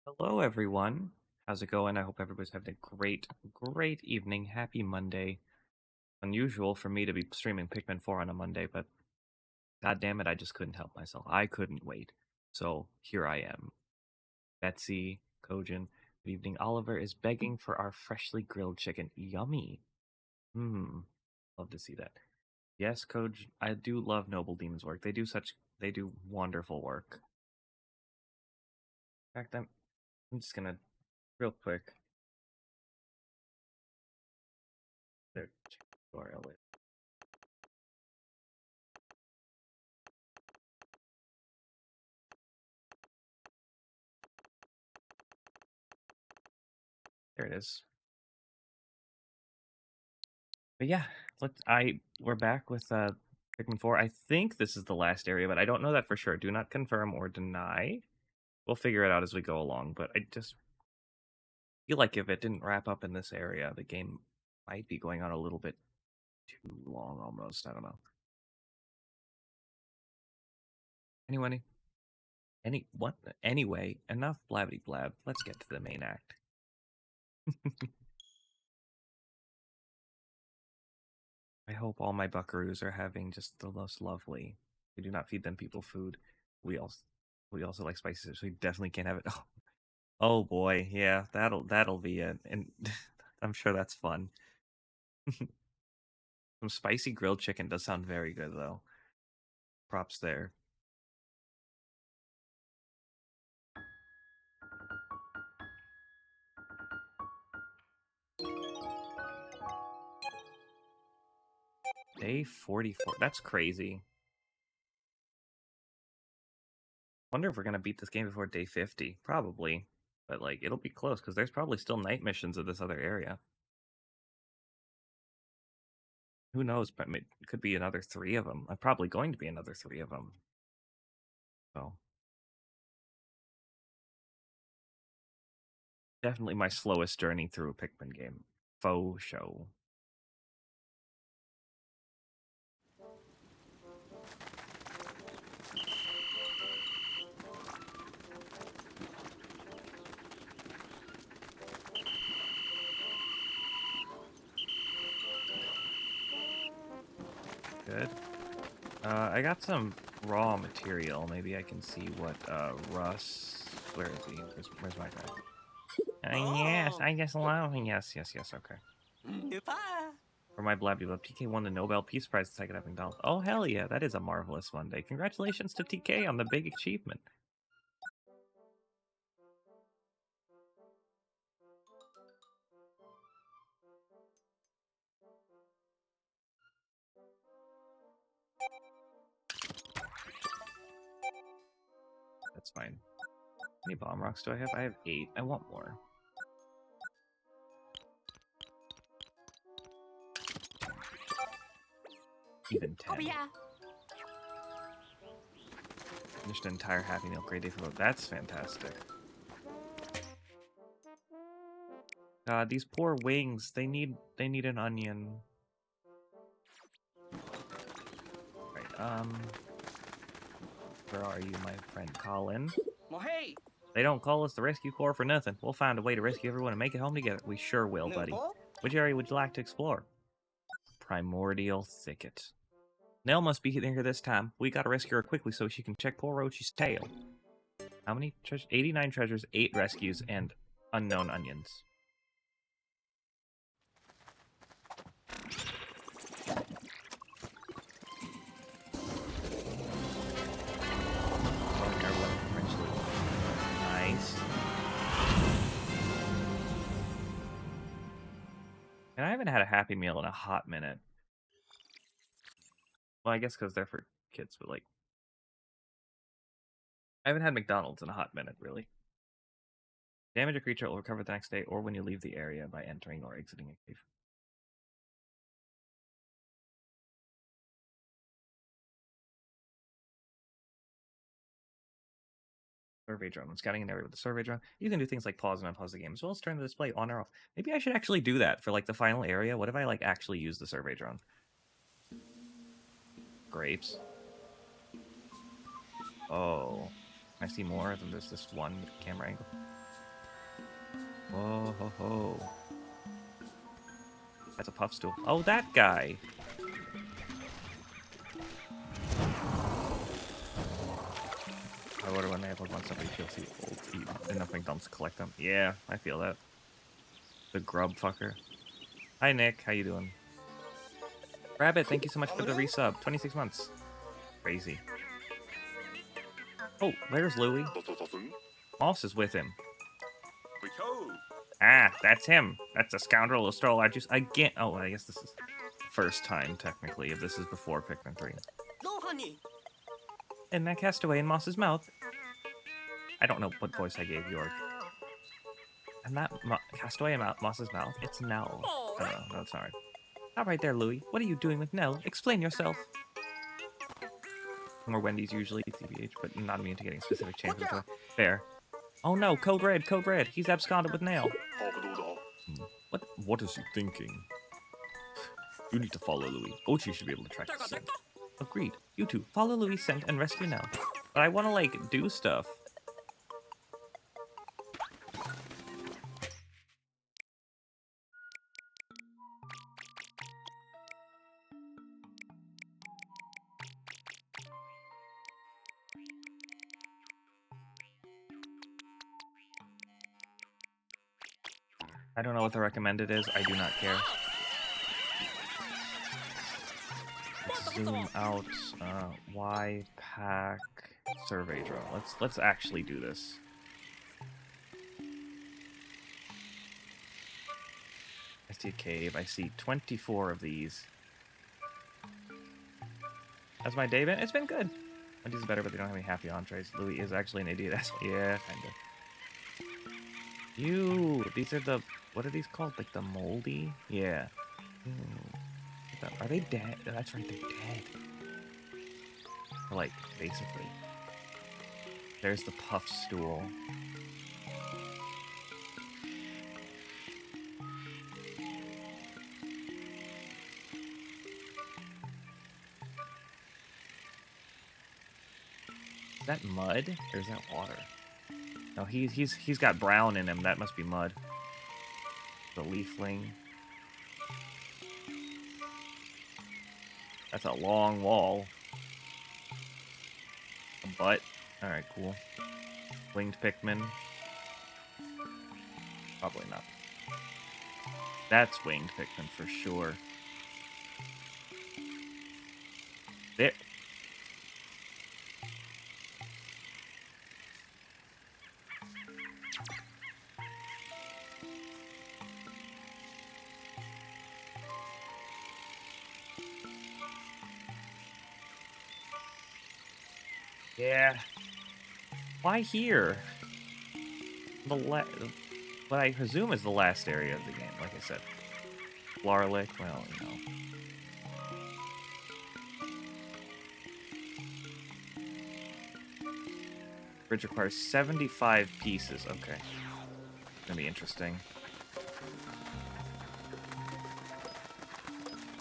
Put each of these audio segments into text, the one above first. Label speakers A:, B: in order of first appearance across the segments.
A: Hello, everyone. How's it going? I hope everybody's having a great evening. Happy Monday. Unusual for me to be streaming Pikmin 4 on a Monday, but god damn it, I just couldn't help myself. I couldn't wait. So here I am. Betsy, Kojin, good evening. Oliver is begging for our freshly grilled chicken. Yummy. Hmm. Love to see that. Yes, Koj, I do love Noble Demon's work. They do wonderful work. In fact, I'm just gonna real quick. There, tutorial. There it is. But yeah, we're back with Pikmin 4. I think this is the last area, but I don't know that for sure. Do not confirm or deny. We'll figure it out as we go along, but I just feel like if it didn't wrap up in this area, the game might be going on a little bit too long almost. I don't know. Anyway, anyway, enough blabby blab. Let's get to the main act. I hope all my buckaroos are having just the most lovely. We do not feed them people food. We also we also like spices, so we definitely can't have it. Oh boy, yeah, that'll be it, and I'm sure that's fun. Some spicy grilled chicken does sound very good though. Props there. Day 44. That's crazy. Wonder if we're gonna beat this game before day 50. Probably, but like it'll be close because there's probably still night missions of this other area. Who knows? But it could be another three of them. Probably going to be another three of them. So definitely my slowest journey through a Pikmin game. Faux show. Good. I got some raw material. Maybe I can see what Russ. Where is he? Where's my guy? Yes, I guess allow. Yes. Okay. For my blabby love, TK won the Nobel Peace Prize the second at McDonald's. Oh hell yeah, that is a marvelous Monday. Congratulations to TK on the big achievement. That's fine. How many bomb rocks do I have? I have 8. I want more. Even 10. Finished an entire Happy Meal. Great day for both. That's fantastic. God, these poor wings. They need an onion. Right. Where are you, my friend Colin?
B: Well, hey.
A: They don't call us the Rescue Corps for nothing. We'll find a way to rescue everyone and make it home together. We sure will, buddy.
B: Noble?
A: Which area would you like to explore? Primordial Thicket. Nell must be here this time. We gotta rescue her quickly so she can check poor Rochi's tail. How many treasures? 89 treasures, 8 rescues, and unknown onions. Nice. And I haven't had a Happy Meal in a hot minute. Well, I guess because they're for kids, but like, I haven't had McDonald's in a hot minute, really. Damage a creature will recover the next day or when you leave the area by entering or exiting a cave. Survey drone. When scouting an area with the survey drone, you can do things like pause and unpause the game, as well as turn the display on or off. Maybe I should actually do that for like the final area. What if I like actually use the survey drone? Grapes. Oh, I see more than just this one camera angle. Oh ho ho. That's a puff stool. Oh, that guy. I order when they have one somebody feels too old to eat enough McDonald's to collect them. Yeah, I feel that. The grub fucker. Hi Nick, how you doing? Rabbit, thank you so much for the resub. 26 months. Crazy. Oh, there's Louie. Moss is with him. Ah, that's him. That's a scoundrel who stole our juice again. Oh, I guess this is first time, technically, if this is before Pikmin 3. And that castaway in Moss's mouth. I don't know what voice I gave York. And that castaway in Moss's mouth, it's Nell. No, it's not right. All right there, Louie. What are you doing with Nell? Explain yourself. More Wendy's usually, TBH, but not immune to getting specific changes. Fair. Oh no, Code Red, Code Red. He's absconded with Nail. What is he thinking? You need to follow Louis. Ochi should be able to track the scent. Agreed. You two, follow Louis' scent and rescue Nell. But I want to, like, do stuff. I don't know what the recommended is. I do not care. Let's zoom out. Y pack survey drone. Let's actually do this. I see a cave. I see 24 of these. How's my day been? It's been good. Wendy's better, but they don't have any happy entrees. Louis is actually an idiot. Yeah, kinda. These are the, what are these called? Like the moldy? Yeah. Are they dead? That's right, they're dead. Or like, basically. There's the puff stool. Is that mud? Or is that water? No, he's got brown in him. That must be mud. The leafling. That's a long wall. A butt. Alright, cool. Winged Pikmin. Probably not. That's winged Pikmin for sure. There. Yeah. Why here? What I presume is the last area of the game, like I said. Larlick, well, you know. Bridge requires 75 pieces. Okay. Gonna be interesting.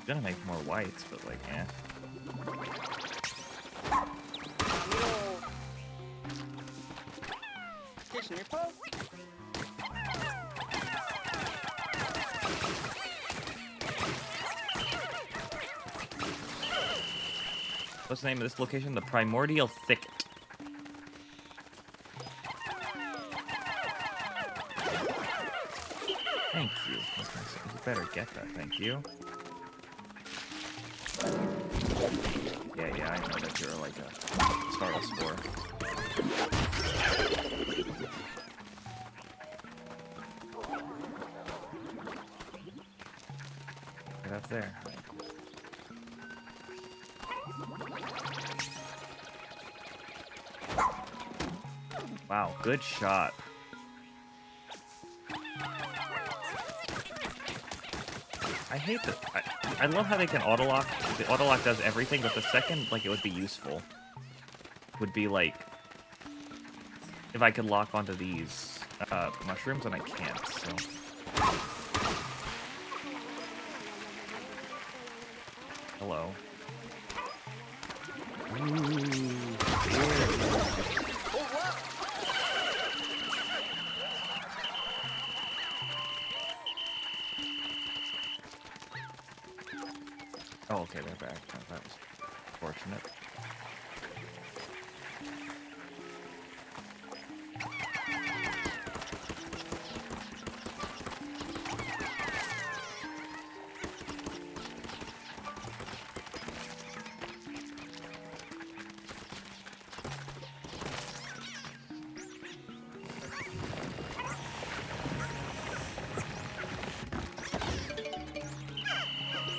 A: Gonna make more whites, but like, eh. What's the name of this location? The Primordial Thicket. Thank you. You better get that, thank you. Yeah, I know that you're like a Startle Spore. Get up there. Wow, good shot. I hate that. I love how they can auto-lock. The auto-lock does everything, but the second, like, it would be useful would be, like, if I could lock onto these mushrooms, and I can't, so... Hello. Oh, okay, they're back. Oh, that was fortunate.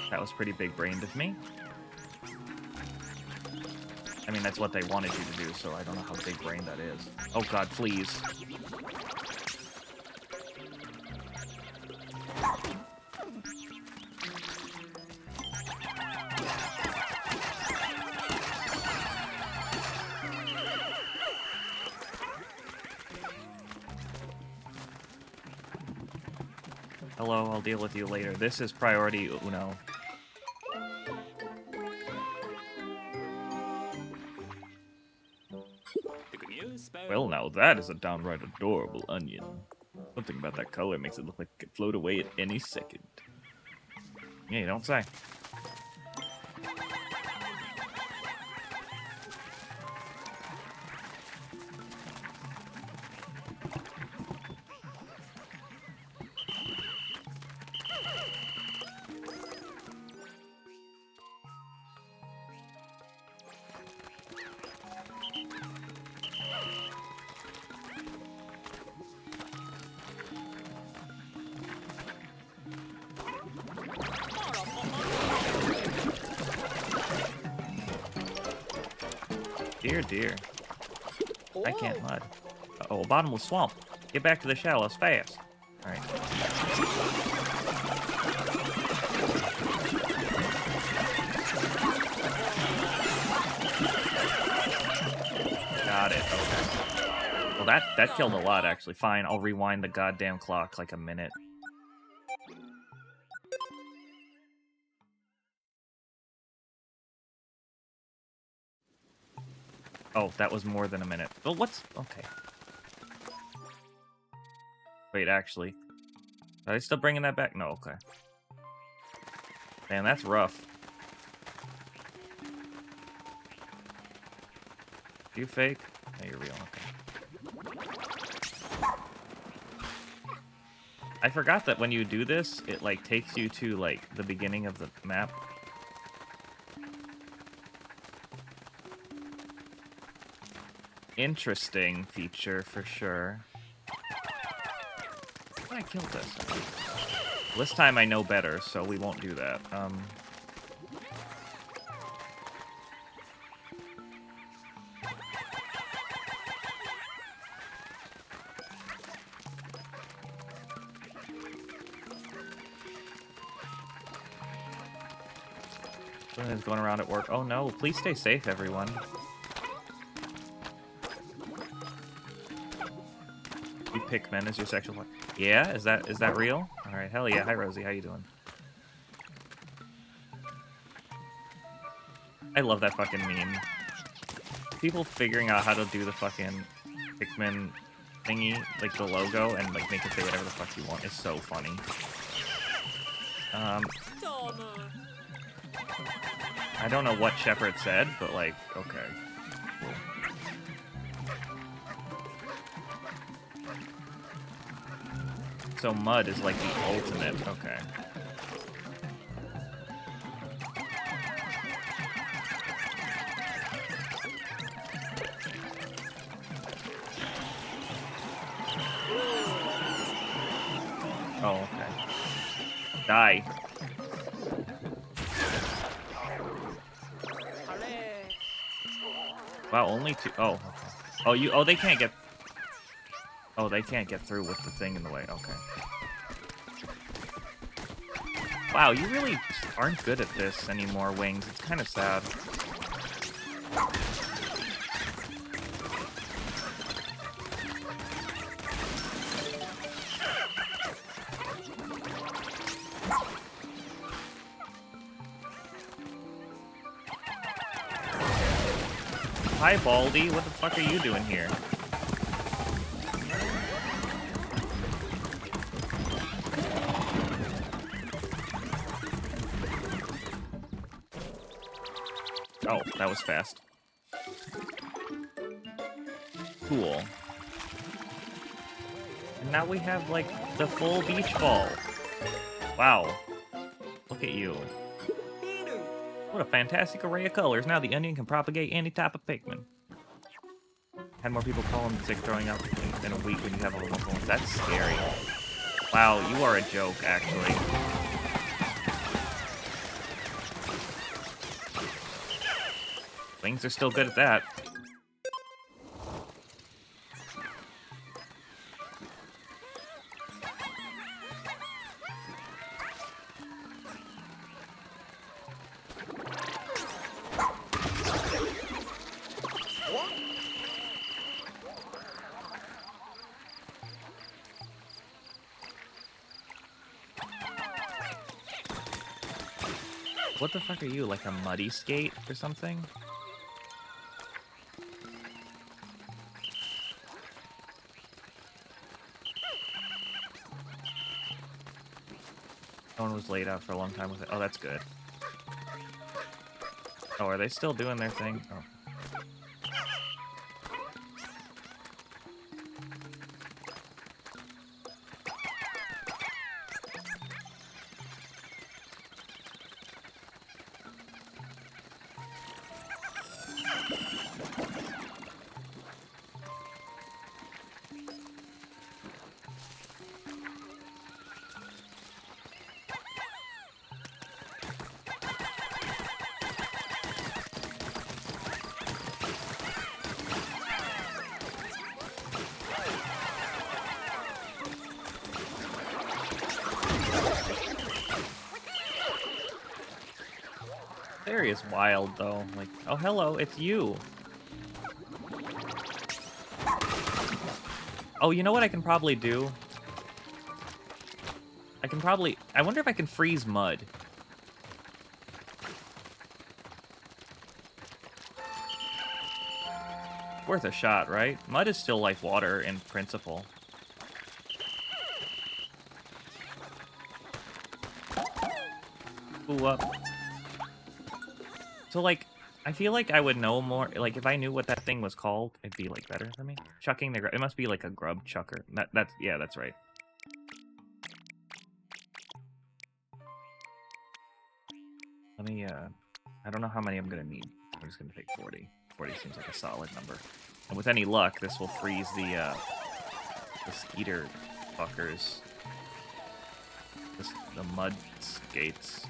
A: That was pretty big-brained of me. I mean, that's what they wanted you to do, so I don't know how big-brained that is. Oh god, please. Hello, I'll deal with you later. This is priority uno. Well, now that is a downright adorable onion. Something about that color makes it look like it could float away at any second. Yeah, you don't say. Dear, dear. I can't mud. Uh-oh, a bottomless swamp. Get back to the shallows fast. Alright. Got it, okay. Well, that killed a lot, actually. Fine, I'll rewind the goddamn clock like a minute. Oh, that was more than a minute. Well, what's... Okay. Wait, actually. Are they still bringing that back? No, okay. Man, that's rough. You fake? No, you're real, okay. I forgot that when you do this, it, like, takes you to, like, the beginning of the map. Interesting feature, for sure. I killed this. This time I know better, so we won't do that. Someone's going around at work. Oh no, please stay safe, everyone. You Pikmin as your sexual part. Yeah? Is that real? Alright, hell yeah. Hi Rosie, how you doing? I love that fucking meme. People figuring out how to do the fucking Pikmin thingy, like the logo, and like make it say whatever the fuck you want is so funny. I don't know what Shepard said, but like, okay. Cool. So mud is like the ultimate, okay. Oh, okay. Die. Wow, only two. Oh, okay. Oh, you. Oh, they can't get. Oh, they can't get through with the thing in the way. Okay. Wow, you really aren't good at this anymore, Wings. It's kind of sad. Hi, Baldy. What the fuck are you doing here? Oh, that was fast. Cool. And now we have, like, the full beach ball. Wow. Look at you. What a fantastic array of colors. Now the onion can propagate any type of Pikmin. Had more people call in sick throwing up in a week when you have a little one. That's scary. Wow, you are a joke, actually. Wings are still good at that. What the fuck are you, like a muddy skate or something? Someone was laid out for a long time with it. Oh, that's good. Oh, are they still doing their thing? Oh. Area is wild, though. Like, oh, hello, it's you. Oh, you know what I can probably do? I wonder if I can freeze mud. Worth a shot, right? Mud is still like water in principle. Ooh, up. So, like, I feel like I would know more. Like, if I knew what that thing was called, it'd be, like, better for me. Chucking the... It must be, like, a grub chucker. Yeah, that's right. Let me, I don't know how many I'm gonna need. I'm just gonna take 40. 40 seems like a solid number. And with any luck, this will freeze the skeeter fuckers. The mud skates.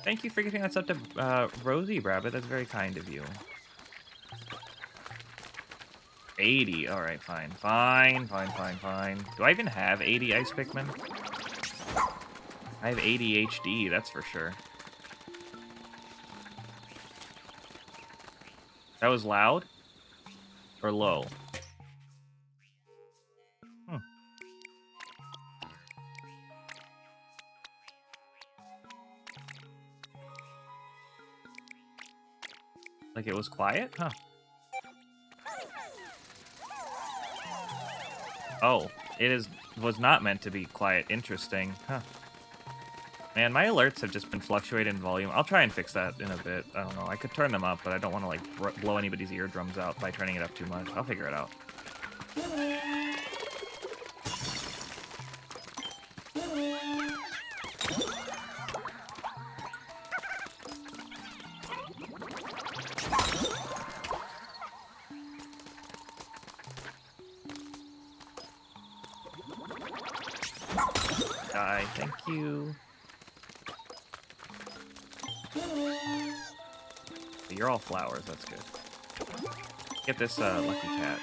A: Thank you for giving us up to Rosie Rabbit. That's very kind of you. 80. All right, fine. Fine. Do I even have 80 Ice Pikmin? I have 80 HD, that's for sure. That was loud? Or low? Like it was quiet? Huh. Oh, was not meant to be quiet. Interesting. Huh. Man, my alerts have just been fluctuating in volume. I'll try and fix that in a bit. I don't know. I could turn them up, but I don't want to like blow anybody's eardrums out by turning it up too much. I'll figure it out. Thank you. You're all flowers, that's good. Get this lucky cat.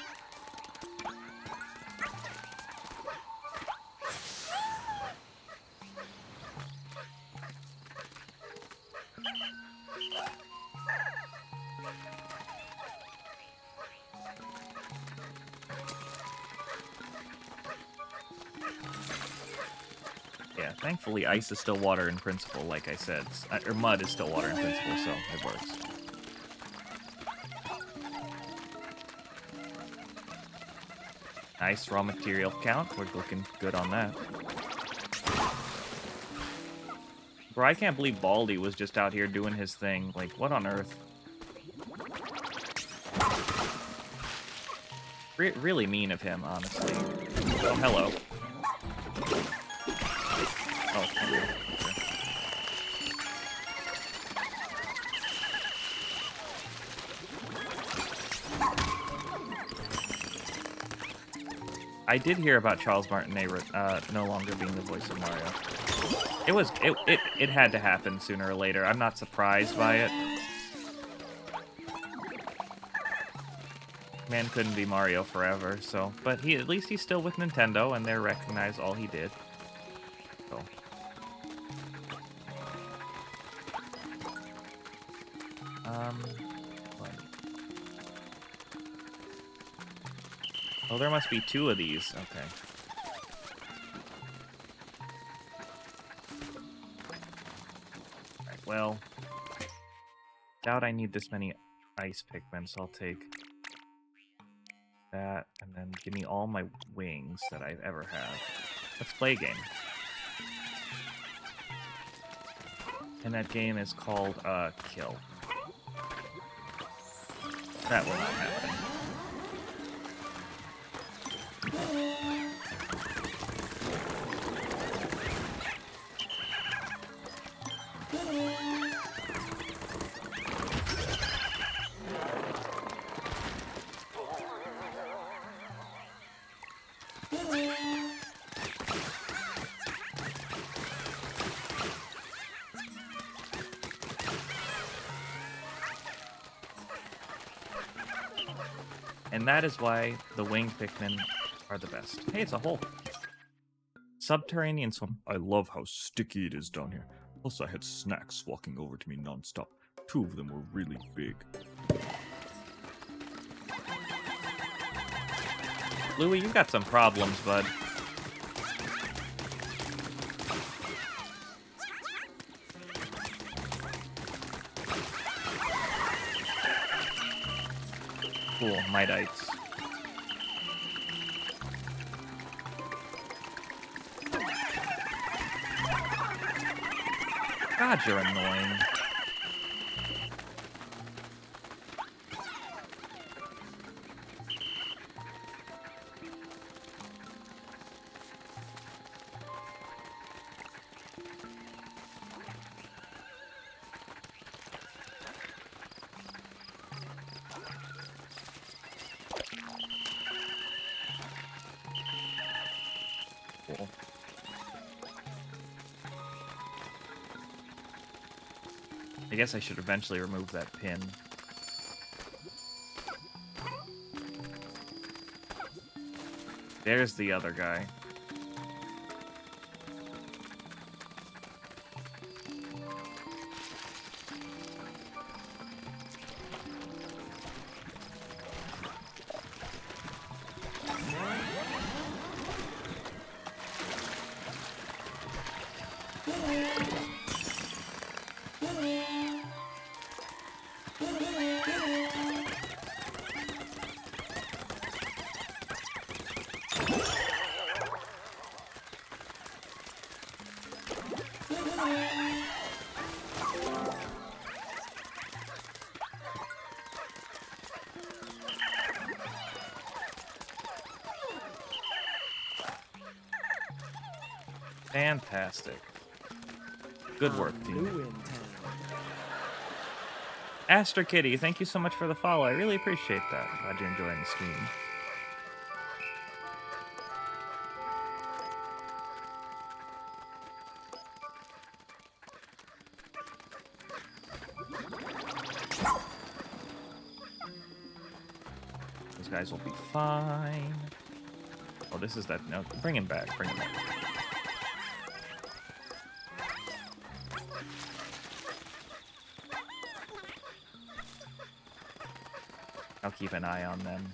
A: Thankfully, ice is still water in principle, like I said. Or mud is still water in principle, so it works. Nice raw material count. We're looking good on that. Bro, I can't believe Baldy was just out here doing his thing. Like, what on earth? Really mean of him, honestly. Oh, hello. Oh, okay. I did hear about Charles Martinet no longer being the voice of Mario. It had to happen sooner or later. I'm not surprised by it. Man couldn't be Mario forever, so but at least he's still with Nintendo and they recognize all he did. So oh, there must be 2 of these. Okay. Alright, well, doubt I need this many ice Pikmin, so I'll take that, and then give me all my wings that I've ever had. Let's play a game. And that game is called, Kill. That will not happen. And that is why the winged Pikmin are the best. Hey, it's a hole. Subterranean swamp. I love how sticky it is down here. Plus, I had snacks walking over to me nonstop. 2 of them were really big. Louie, you got some problems, bud. Cool, Mightites. God, you're annoying. Cool. I guess I should eventually remove that pin. There's the other guy. Fantastic. Good work, team. Aster Kitty, thank you so much for the follow. I really appreciate that. Glad you're enjoying the stream. Those guys will be fine. Oh, this is that. No, bring him back. Bring him back. I'll keep an eye on them.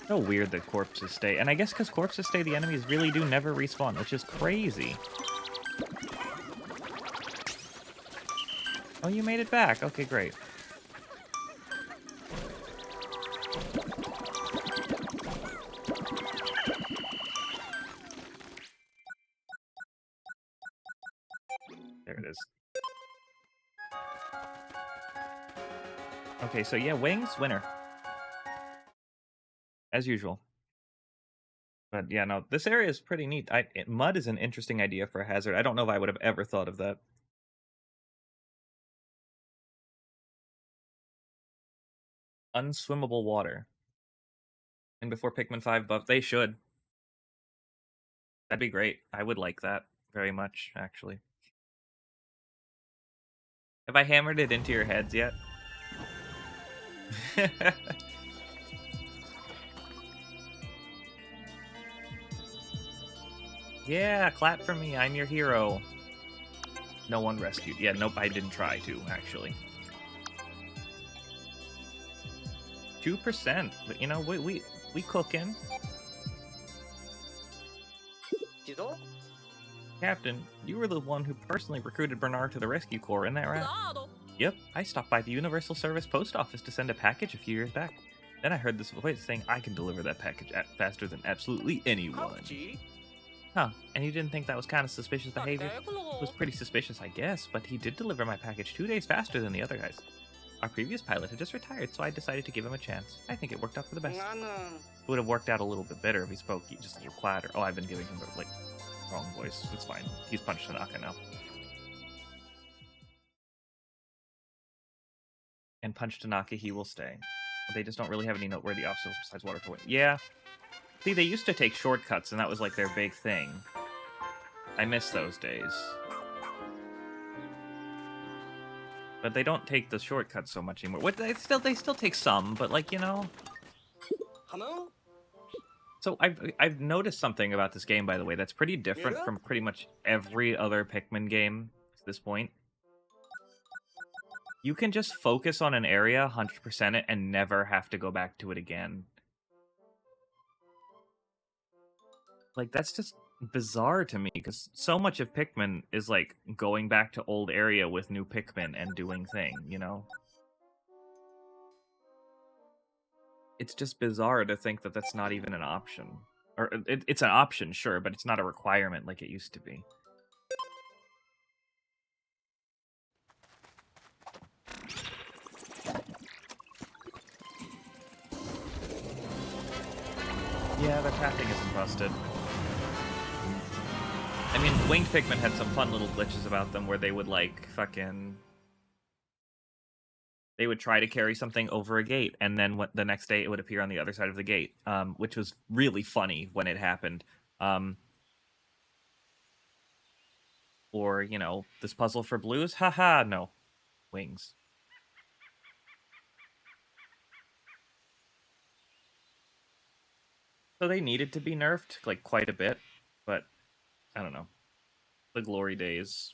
A: So weird that corpses stay. And I guess because corpses stay, the enemies really do never respawn, which is crazy. Oh, you made it back. Okay, great. There it is. Okay, so yeah, wings, winner. As usual. But yeah, no, this area is pretty neat. Mud is an interesting idea for a hazard. I don't know if I would have ever thought of that. Unswimmable water. And before Pikmin 5 buff, they should. That'd be great. I would like that very much, actually. Have I hammered it into your heads yet? Yeah, clap for me. I'm your hero. No one rescued. Yeah, nope, I didn't try to, actually. 2%. But, you know, we cooking. Captain, you were the one who personally recruited Bernard to the Rescue Corps, isn't that right? Yep, I stopped by the Universal Service Post Office to send a package a few years back. Then I heard this voice saying I can deliver that package faster than absolutely anyone. Huh, and you didn't think that was kind of suspicious behavior? It was pretty suspicious, I guess, but he did deliver my package 2 days faster than the other guys. Our previous pilot had just retired, so I decided to give him a chance. I think it worked out for the best. It would have worked out a little bit better if he spoke just a little quieter. Oh, I've been giving him the, like, wrong voice. It's fine. He's Punch Tanaka now. And Punch Tanaka, he will stay. They just don't really have any noteworthy obstacles besides water for wind. Yeah. See, they used to take shortcuts, and that was like their big thing. I miss those days. But they don't take the shortcuts so much anymore. What they still take some, but like, you know. So I've noticed something about this game, by the way, that's pretty different from pretty much every other Pikmin game to this point. You can just focus on an area, 100% it, and never have to go back to it again. Like, that's just bizarre to me, because so much of Pikmin is, like, going back to old area with new Pikmin and doing thing, you know? It's just bizarre to think that that's not even an option. Or, it's an option, sure, but it's not a requirement like it used to be. Yeah, the pathing isn't busted. I mean, Winged Pikmin had some fun little glitches about them where they would, like, fucking... They would try to carry something over a gate, and then the next day it would appear on the other side of the gate, which was really funny when it happened. Or, you know, this puzzle for blues? Haha, no. Wings. So they needed to be nerfed, like, quite a bit, but, I don't know. The glory days.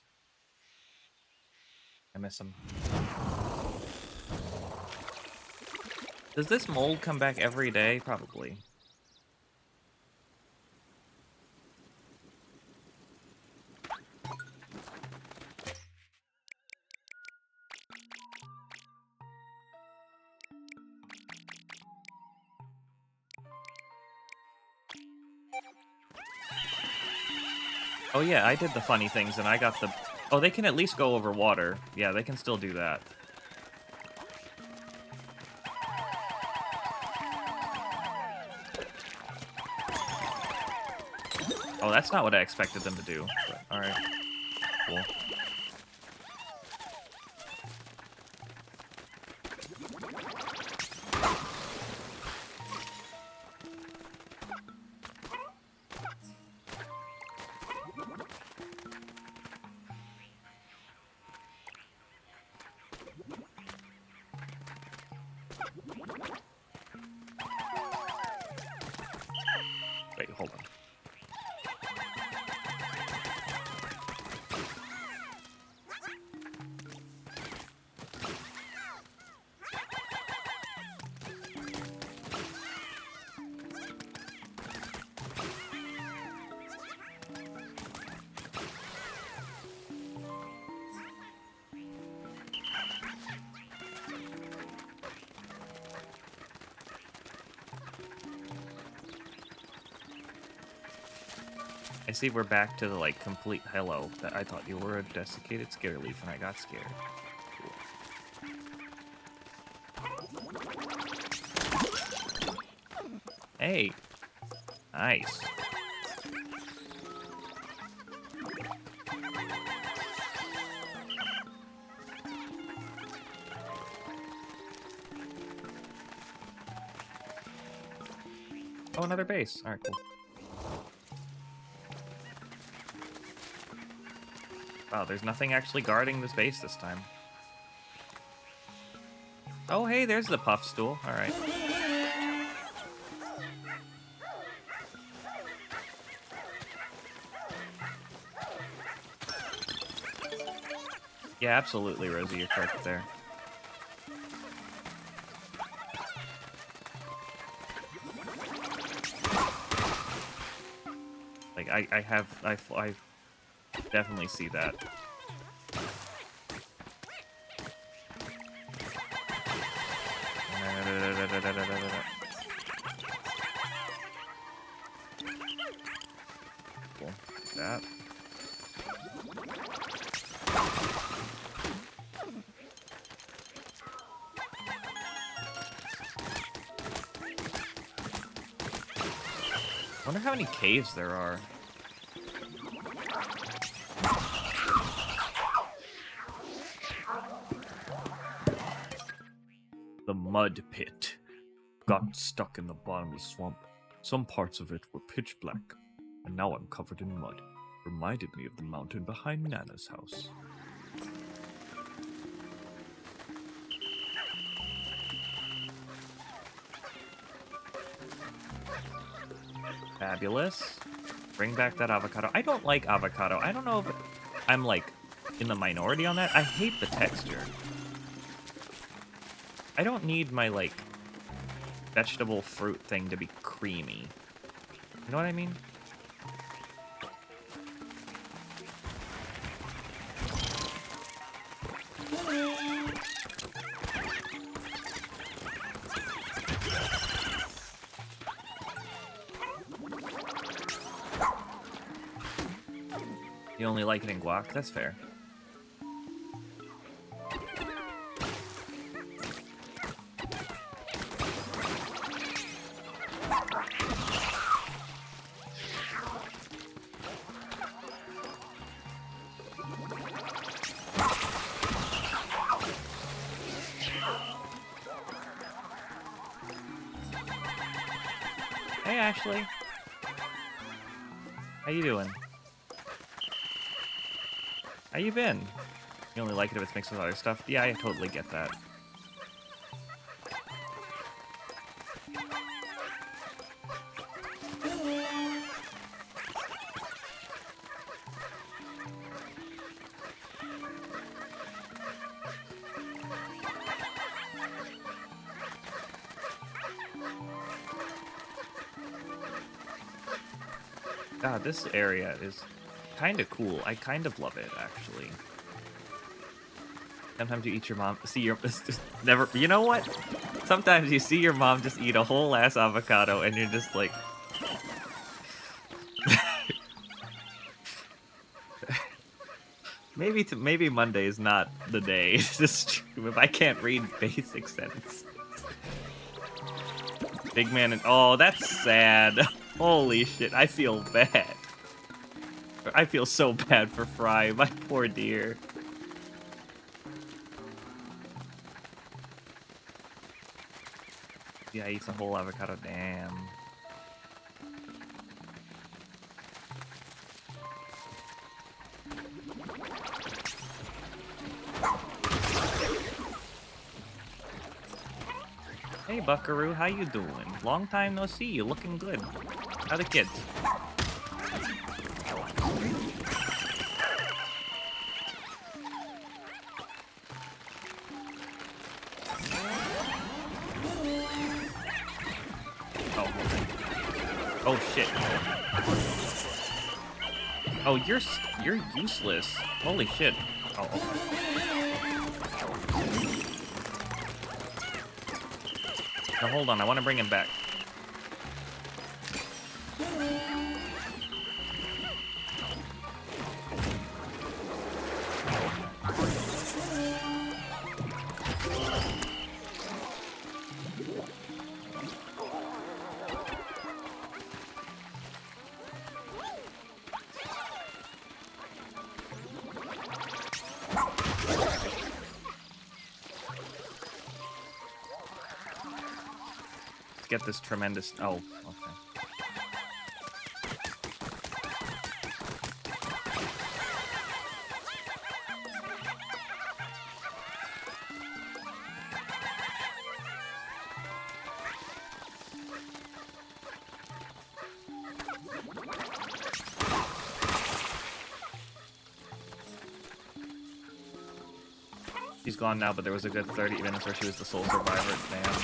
A: I miss them. Does this mold come back every day? Probably. Oh yeah, I did the funny things and I got the... Oh, they can at least go over water. Yeah, they can still do that. Oh, that's not what I expected them to do. Alright. Cool. Wait, hold on. I see we're back to the, like, complete hello. That I thought you were a desiccated scareleaf and I got scared. Cool. Hey. Nice. Oh, another base. Alright, cool. Wow, there's nothing actually guarding this base this time. Oh, hey, there's the puff stool. Alright. Yeah, absolutely, Rosie, you're correct there. Like, I definitely see that. Cool. That. I wonder how many caves there are. The mud pit. Got stuck in the bottom of the swamp. Some parts of it were pitch black, and now I'm covered in mud. Reminded me of the mountain behind Nana's house. Fabulous. Bring back that avocado. I don't like avocado. I don't know if I'm, like, in the minority on that. I hate the texture. I don't need my, like, vegetable fruit thing to be creamy. You know what I mean? You only like it in guac? That's fair. Hey, Ashley. How you doing? How you been? You only like it if it's mixed with other stuff? Yeah, I totally get that. God, this area is kind of cool. I kind of love it, actually. Sometimes you eat your mom, see your, just never, you know what? Sometimes you see your mom just eat a whole ass avocado and you're just like... maybe Monday is not the day to stream if I can't read basic sentences. Big man and, oh, that's sad. Holy shit, I feel bad. I feel so bad for Fry, my poor dear. Yeah, he eats a whole avocado, damn. Hey, Buckaroo, how you doing? Long time no see, you looking good. How the kids? Oh shit. Oh, you're useless. Holy shit. Oh. Now hold on, I want to bring him back. get this tremendous... Oh, okay. She's gone now, but there was a good 30 minutes where she was the sole survivor. Damn.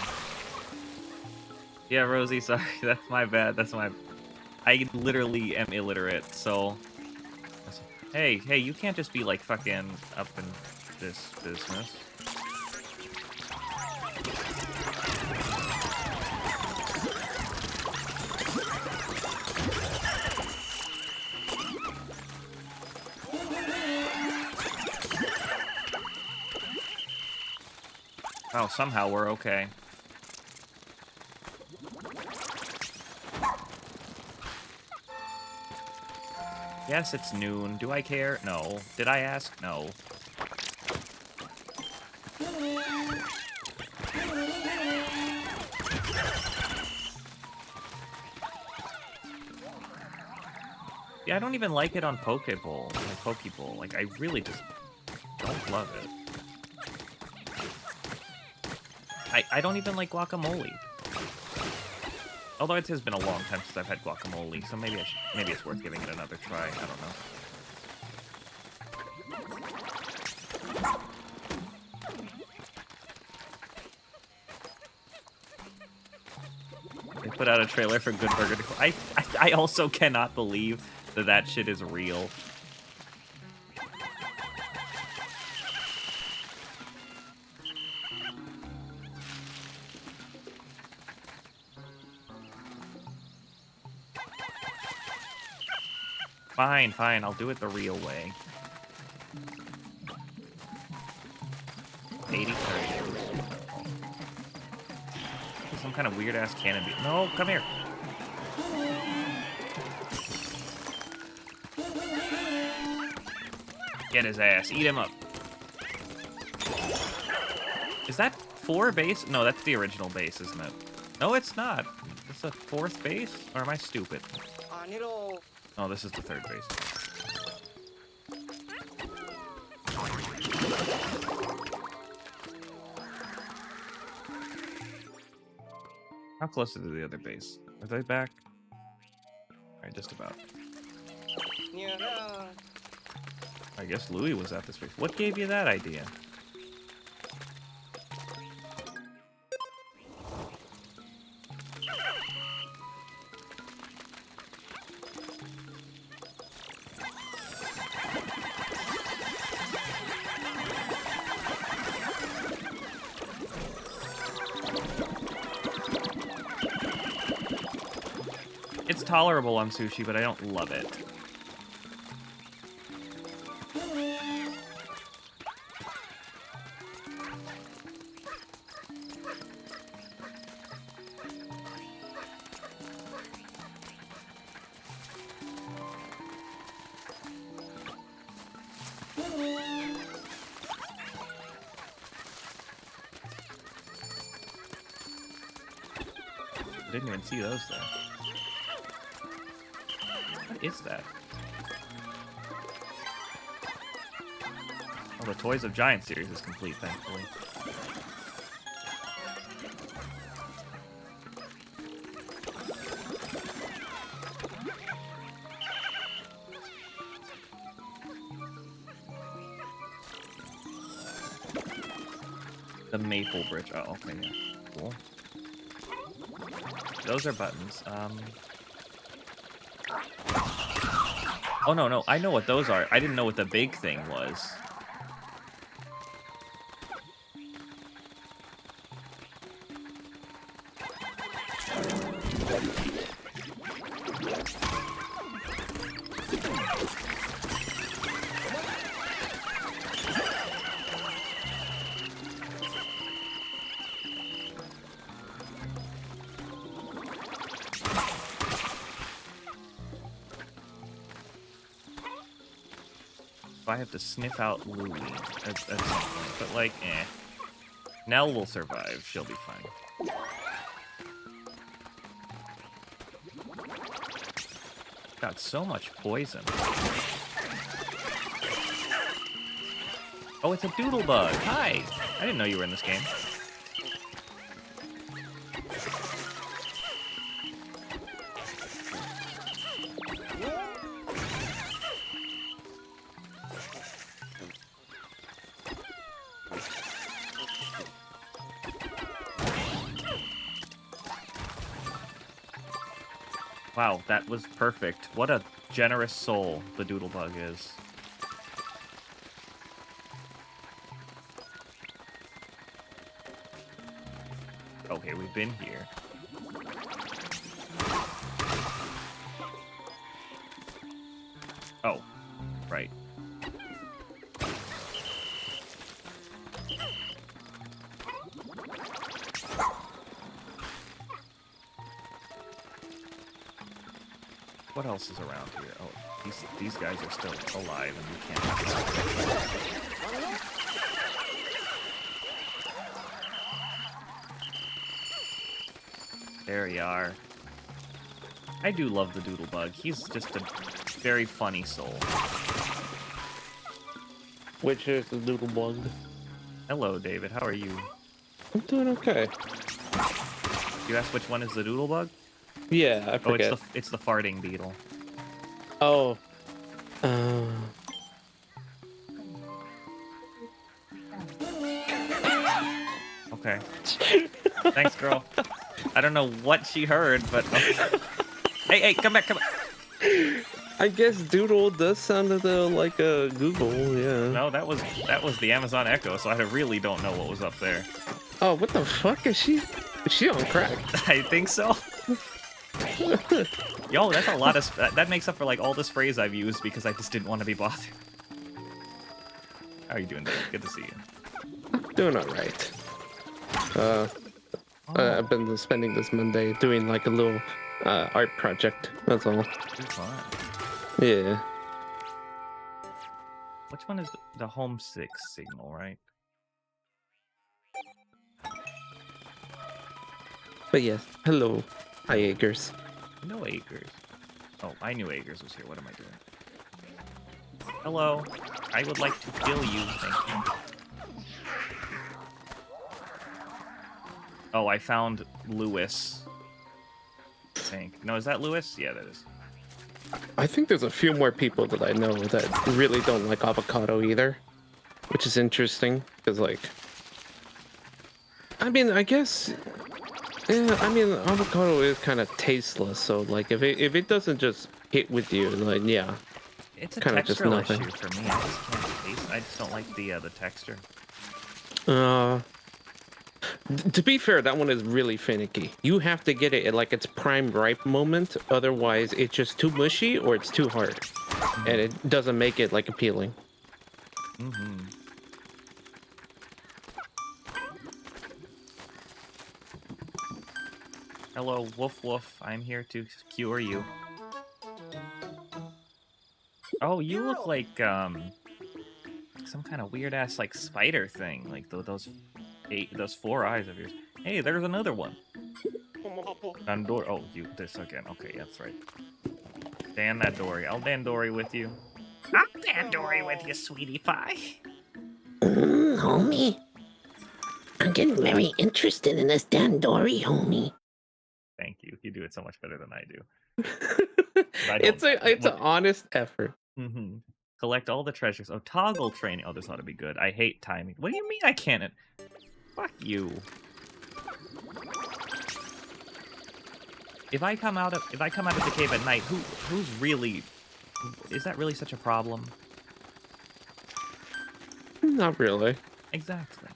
A: Yeah, Rosie, sorry. That's my bad. That's my... I literally am illiterate, so... Hey, you can't just be, like, fucking up in this business. Oh, somehow we're okay. Yes, it's noon. Do I care? No. Did I ask? No. Yeah, I don't even like it on Pokeball. Like, I really just don't love it. I don't even like guacamole. Although it has been a long time since I've had guacamole, so maybe it's worth giving it another try. I don't know. They put out a trailer for Good Burger. I also cannot believe that shit is real. Fine, I'll do it the real way. 80-30. Some kind of weird-ass cannon beat. No, come here. Get his ass. Eat him up. Is that 4 base? No, that's the original base, isn't it? No, it's not. It's the 4th base? Or am I stupid? Oh, this is the 3rd base. How close are they to the other base? Are they back? Alright, just about. I guess Louis was at this base. What gave you that idea? It's tolerable on sushi, but I don't love it. I didn't even see those there. What is that? Oh, the Toys of Giant series is complete, thankfully. The Maple Bridge. Oh, okay, yeah. Cool. Those are buttons. Oh, no. I know what those are. I didn't know what the big thing was. I have to sniff out Louie at some point, but like, eh. Nell will survive. She'll be fine. got so much poison. Oh, it's a doodlebug. Hi. I didn't know you were in this game. Wow, that was perfect. What a generous soul the doodlebug is. Okay, we've been here. Oh, right. What else is around here? Oh, these guys are still alive and we can't. There you are. I do love the doodlebug. He's just a very funny soul.
B: Which is the doodlebug?
A: Hello, David. How are you?
B: I'm doing okay.
A: You asked which one is the doodlebug?
B: Yeah, I forget.
A: Oh, it's the farting beetle.
B: Oh.
A: Okay. Thanks, girl. I don't know what she heard, but okay. Hey, come back, come back.
B: I guess Doodle does sound like a Google, yeah.
A: No, that was the Amazon Echo, so I really don't know what was up there.
B: Oh, what the fuck is she? Is she on crack?
A: I think so. Yo, that's a lot of that makes up for like all the sprays I've used because I just didn't want to be bothered. How are you doing, Dave? Good to see you.
B: Doing alright. I've been spending this Monday doing like a little art project. That's all.
A: Fun.
B: Yeah.
A: Which one is the homesick signal, right?
B: But yes, hello. Hi, Agers.
A: No Acres. Oh, I knew Acres was here. What am I doing? Hello. I would like to kill you. Thank you. Oh, I found Lewis. I think. No, is that Lewis? Yeah, that is.
B: I think there's a few more people that I know that really don't like avocado either, which is interesting because, like, I mean, I guess, yeah, I mean, avocado is kind of tasteless. So, like, if it doesn't just hit with you, like, yeah,
A: It's a
B: kind of just
A: textural
B: nothing.
A: issue for me. I just can't taste. I just don't like the texture.
B: To be fair, that one is really finicky. You have to get it at like its prime ripe moment, otherwise it's just too mushy or it's too hard, and it doesn't make it like appealing.
A: Hello, woof woof. I'm here to cure you. Oh, you look like some kind of weird ass like spider thing, like those 4 eyes of yours. Hey, there's another one. Dandori. Oh, you this again. Okay, that's right. Dan that Dory. I'll Dan Dory with you. I'll Dan Dory with you, sweetie pie.
C: Homie, I'm getting very interested in this Dandori, homie.
A: Thank you. You do it so much better than I do.
B: It's an honest effort.
A: Collect all the treasures. Oh, toggle training. Oh, this ought to be good. I hate timing. What do you mean I can't? Fuck you. If I come out of the cave at night, who's really? Is that really such a problem?
B: Not really.
A: Exactly.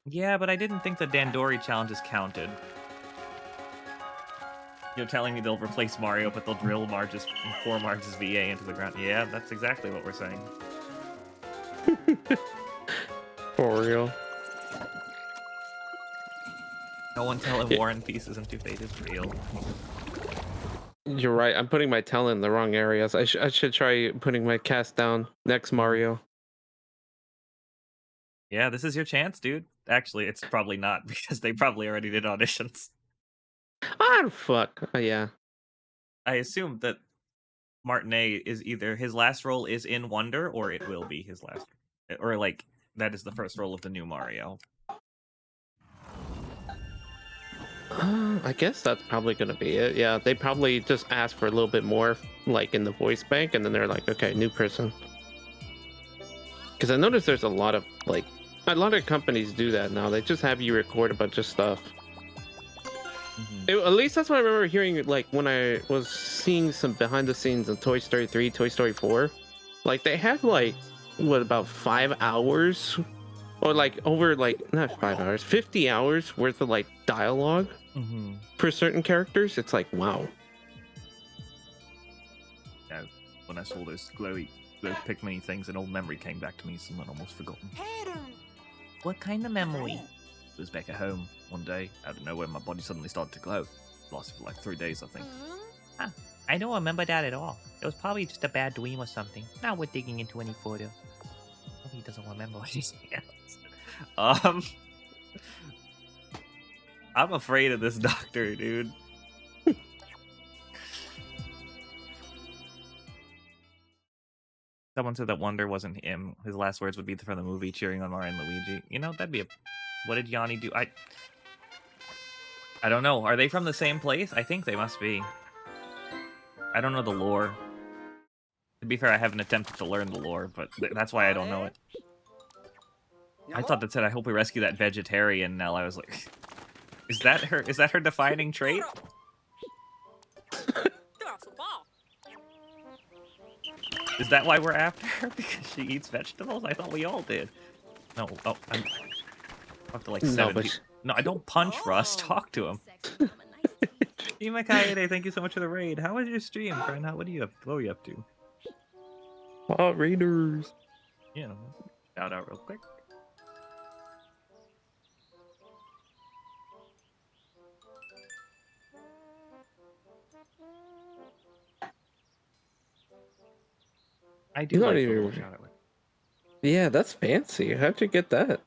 A: Yeah, but I didn't think the Dandori challenges counted. You're telling me they'll replace Mario, but they'll drill poor Marge's VA into the ground. Yeah, that's exactly what we're saying.
B: For real.
A: No one tell him War and Peace isn't too fate is real.
B: You're right. I'm putting my talent in the wrong areas. I should try putting my cast down next Mario.
A: Yeah, this is your chance, dude. Actually, it's probably not because they probably already did auditions.
B: Ah, fuck. Yeah.
A: I assume that Martinet is either his last role is in Wonder or it will be his last, or like that is the first role of the new Mario.
B: I guess that's probably gonna be it. Yeah, they probably just asked for a little bit more, like in the voice bank, and then they're like, okay, new person. Because I noticed there's a lot of companies do that now. They just have you record a bunch of stuff. At least that's what I remember hearing. Like when I was seeing some behind the scenes of Toy Story 3, Toy Story 4, like they have like what about 5 hours, or like over like not 5 hours, 50 hours worth of like dialogue for certain characters. It's like wow.
A: Yeah, when I saw those glow Pikmin things, an old memory came back to me, something almost forgotten. What kind of memory? It was back at home one day, out of nowhere, my body suddenly started to glow. Lasted for like 3 days, I think. Huh. I don't remember that at all. It was probably just a bad dream or something. Now we're digging into any photo. Hope he doesn't remember anything else. I'm afraid of this doctor, dude. Someone said that Wonder wasn't him. His last words would be from the movie, cheering on Mario and Luigi. You know, that'd be a... What did Yanni do? I don't know. Are they from the same place? I think they must be. I don't know the lore. To be fair, I haven't attempted to learn the lore, but that's why I don't know it. I thought that said, I hope we rescue that vegetarian. Now I was like, is that her? Is that her defining trait? Is that why we're after her? Because she eats vegetables? I thought we all did. No, oh, I'm up to like 70. No, I don't punch Russ. Talk to him. Shima Kaede, thank you so much for the raid. How was your stream, friend? What are you up to?
B: Raiders.
A: Yeah, shout out real quick. I do like the little shout out.
B: Yeah, that's fancy. How'd you get that?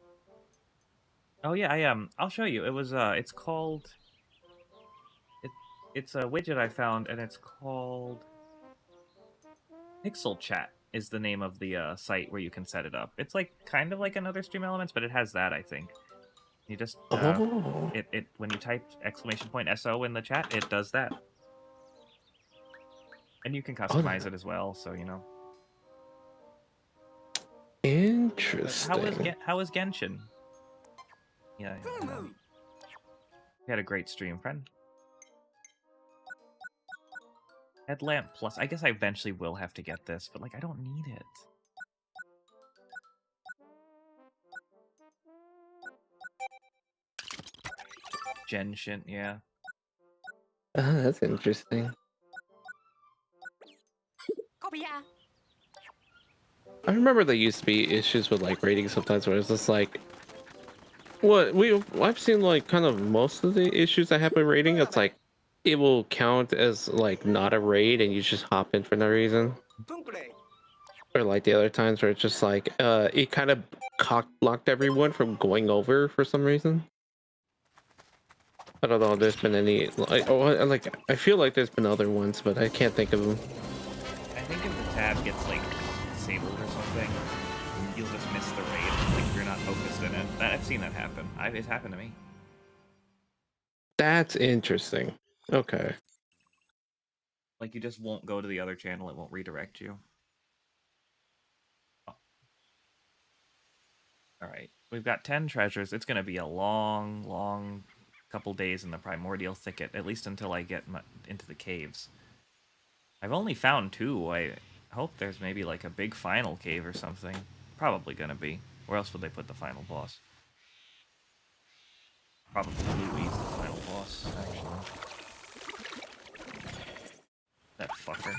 A: Oh yeah, I'll show you. It was it's called it's a widget I found, and it's called Pixel Chat is the name of the site where you can set it up. It's like kind of like another Stream Elements, but it has that, I think. You just it when you type !SO in the chat, it does that. And you can customize it as well, so you know.
B: Interesting.
A: How was Genshin? Yeah. You had a great stream, friend. Headlamp Plus. I guess I eventually will have to get this, but like I don't need it. Genshin, yeah.
B: That's interesting. I remember there used to be issues with like ratings sometimes where it's just like I've seen like kind of most of the issues that happen rating. It's like it will count as like not a raid and you just hop in for no reason. Or like the other times where it's just like it kind of cock blocked everyone from going over for some reason. I don't know if there's been any like I feel like there's been other ones, but I can't think of them.
A: I think if the tab gets like disabled or something, you'll just miss the raid. Like if you're not focused in it. I've seen that happen. It's happened to me.
B: That's interesting. Okay.
A: Like you just won't go to the other channel. It won't redirect you. Oh. All right, we've got 10 treasures. It's gonna be a long couple days in the Primordial Thicket, at least until I get into the caves. I've only found 2. I hope there's maybe like a big final cave or something. Probably gonna be. Where else would they put the final boss? Probably Louie's the final boss, actually. That fucker.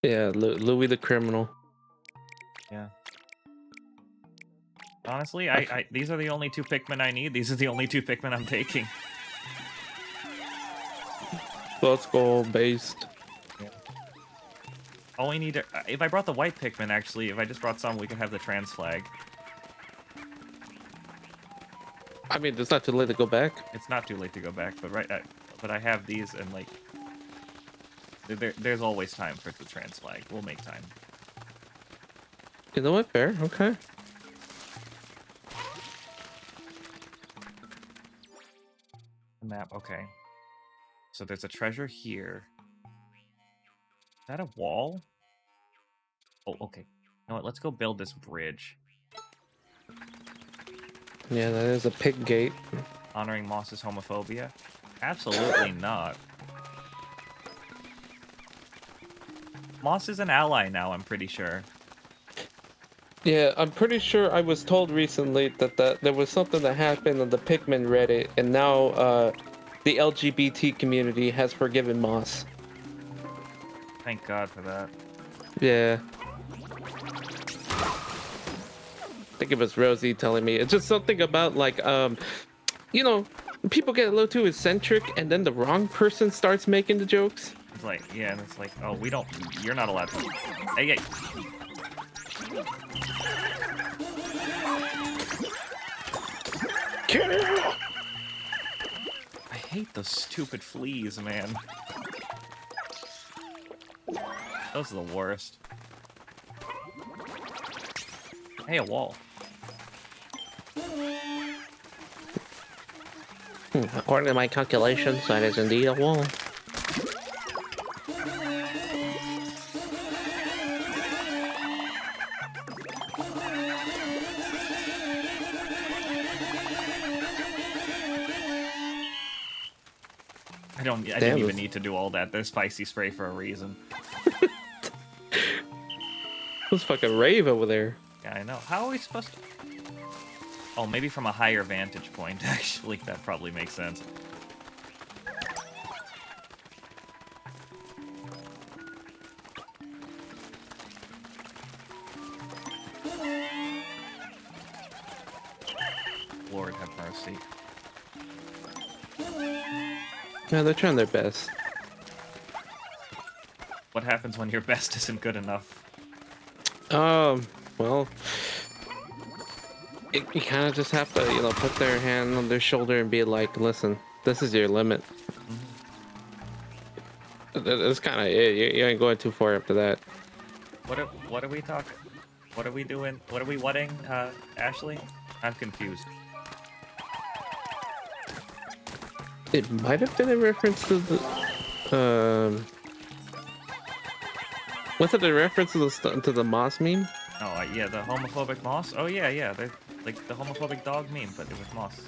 B: Yeah, Louis the criminal.
A: Yeah. Honestly, these are the only 2 Pikmin I need. These are the only 2 Pikmin I'm taking.
B: Let's go based.
A: Yeah. All we need to... if I brought the white Pikmin, actually, if I just brought some, we could have the trans flag.
B: I mean, it's not too late to go back.
A: It's not too late to go back, but but I have these, and like, there's always time for the trans flag. We'll make time.
B: You know what? Fair. Okay.
A: The map. Okay. So there's a treasure here. Is that a wall? Oh, okay. You know what? Let's go build this bridge.
B: Yeah, that is a pig gate.
A: Honoring Moss's homophobia? Absolutely not. Moss is an ally now, I'm pretty sure.
B: Yeah, I'm pretty sure I was told recently that there was something that happened on the Pikmin Reddit, and now the LGBT community has forgiven Moss.
A: Thank God for that.
B: Yeah. I think it was Rosie telling me. It's just something about like you know, people get a little too eccentric and then the wrong person starts making the jokes.
A: It's like, yeah, and it's like, oh, you're not allowed to. Hey, hey. I hate those stupid fleas, man. Those are the worst. Hey, a wall.
B: According to my calculations, that is indeed a wall.
A: I didn't even need to do all that. There's spicy spray for a reason.
B: Who's fucking rave over there?
A: Yeah, I know. How are we supposed to... Oh, maybe from a higher vantage point, actually. That probably makes sense. Lord have mercy.
B: Yeah, they're trying their best.
A: What happens when your best isn't good enough?
B: Well, you kind of just have to, you know, put their hand on their shoulder and be like, listen, this is your limit. That's kind of it. You ain't going too far after that.
A: What are we talking? What are we doing? What are we whatting, Ashley? I'm confused.
B: It might have been a reference to the, was it a reference to the Moss meme?
A: Oh, yeah, the homophobic moss? Oh, yeah, yeah, they're like the homophobic dog meme, but it was moss.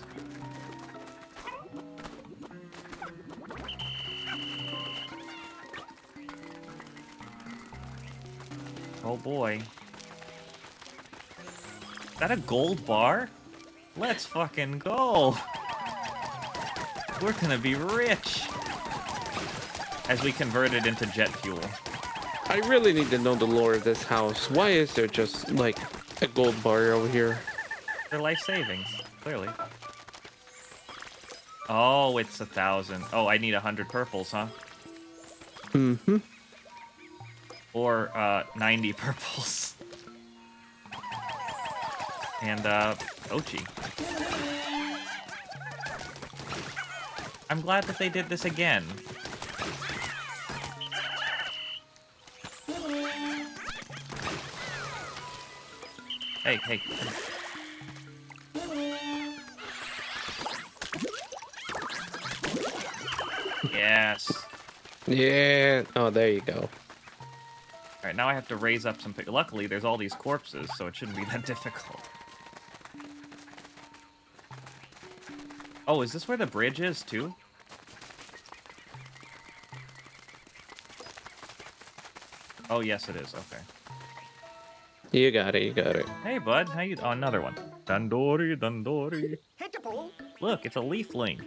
A: Oh, boy. Is that a gold bar? Let's fucking go! We're gonna be rich! As we convert it into jet fuel.
B: I really need to know the lore of this house. Why is there just, like, a gold bar over here?
A: They're life savings, clearly. Oh, it's 1,000. Oh, I need 100 purples, huh?
B: Mm-hmm.
A: Or, 90 purples. And, Ochi. I'm glad that they did this again. Hey, hey. Yes.
B: Yeah. Oh, there you go.
A: Alright, now I have to raise up some... Luckily, there's all these corpses, so it shouldn't be that difficult. Oh, is this where the bridge is, too? Oh, yes, it is. Okay.
B: You got it. You got it.
A: Hey, bud. How you... Oh, another one. Dandori, Dandori. Look, it's a leafling.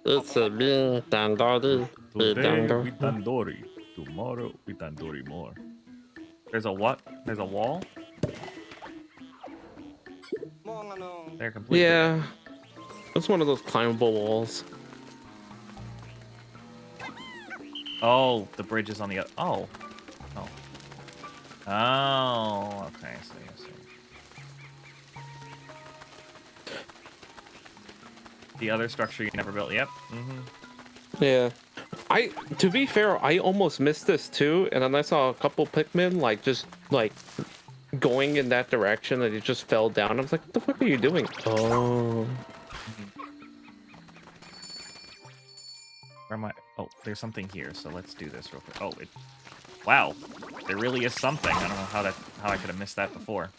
B: It's a bit dandori.
A: Today we Dandori. Tomorrow we Dandori more. There's a what? There's a wall? They're completely...
B: Yeah. It's one of those climbable walls.
A: Oh, the bridge is on the other... Oh. Oh. Oh, okay, I see, I see. The other structure you never built. Yep.
B: Yeah. To be fair, I almost missed this too, and then I saw a couple Pikmin like just like going in that direction, and it just fell down. I was like, "What the fuck are you doing?" Oh.
A: Where am I? Oh, there's something here, so let's do this real quick. Oh, wow, there really is something. I don't know how I could have missed that before.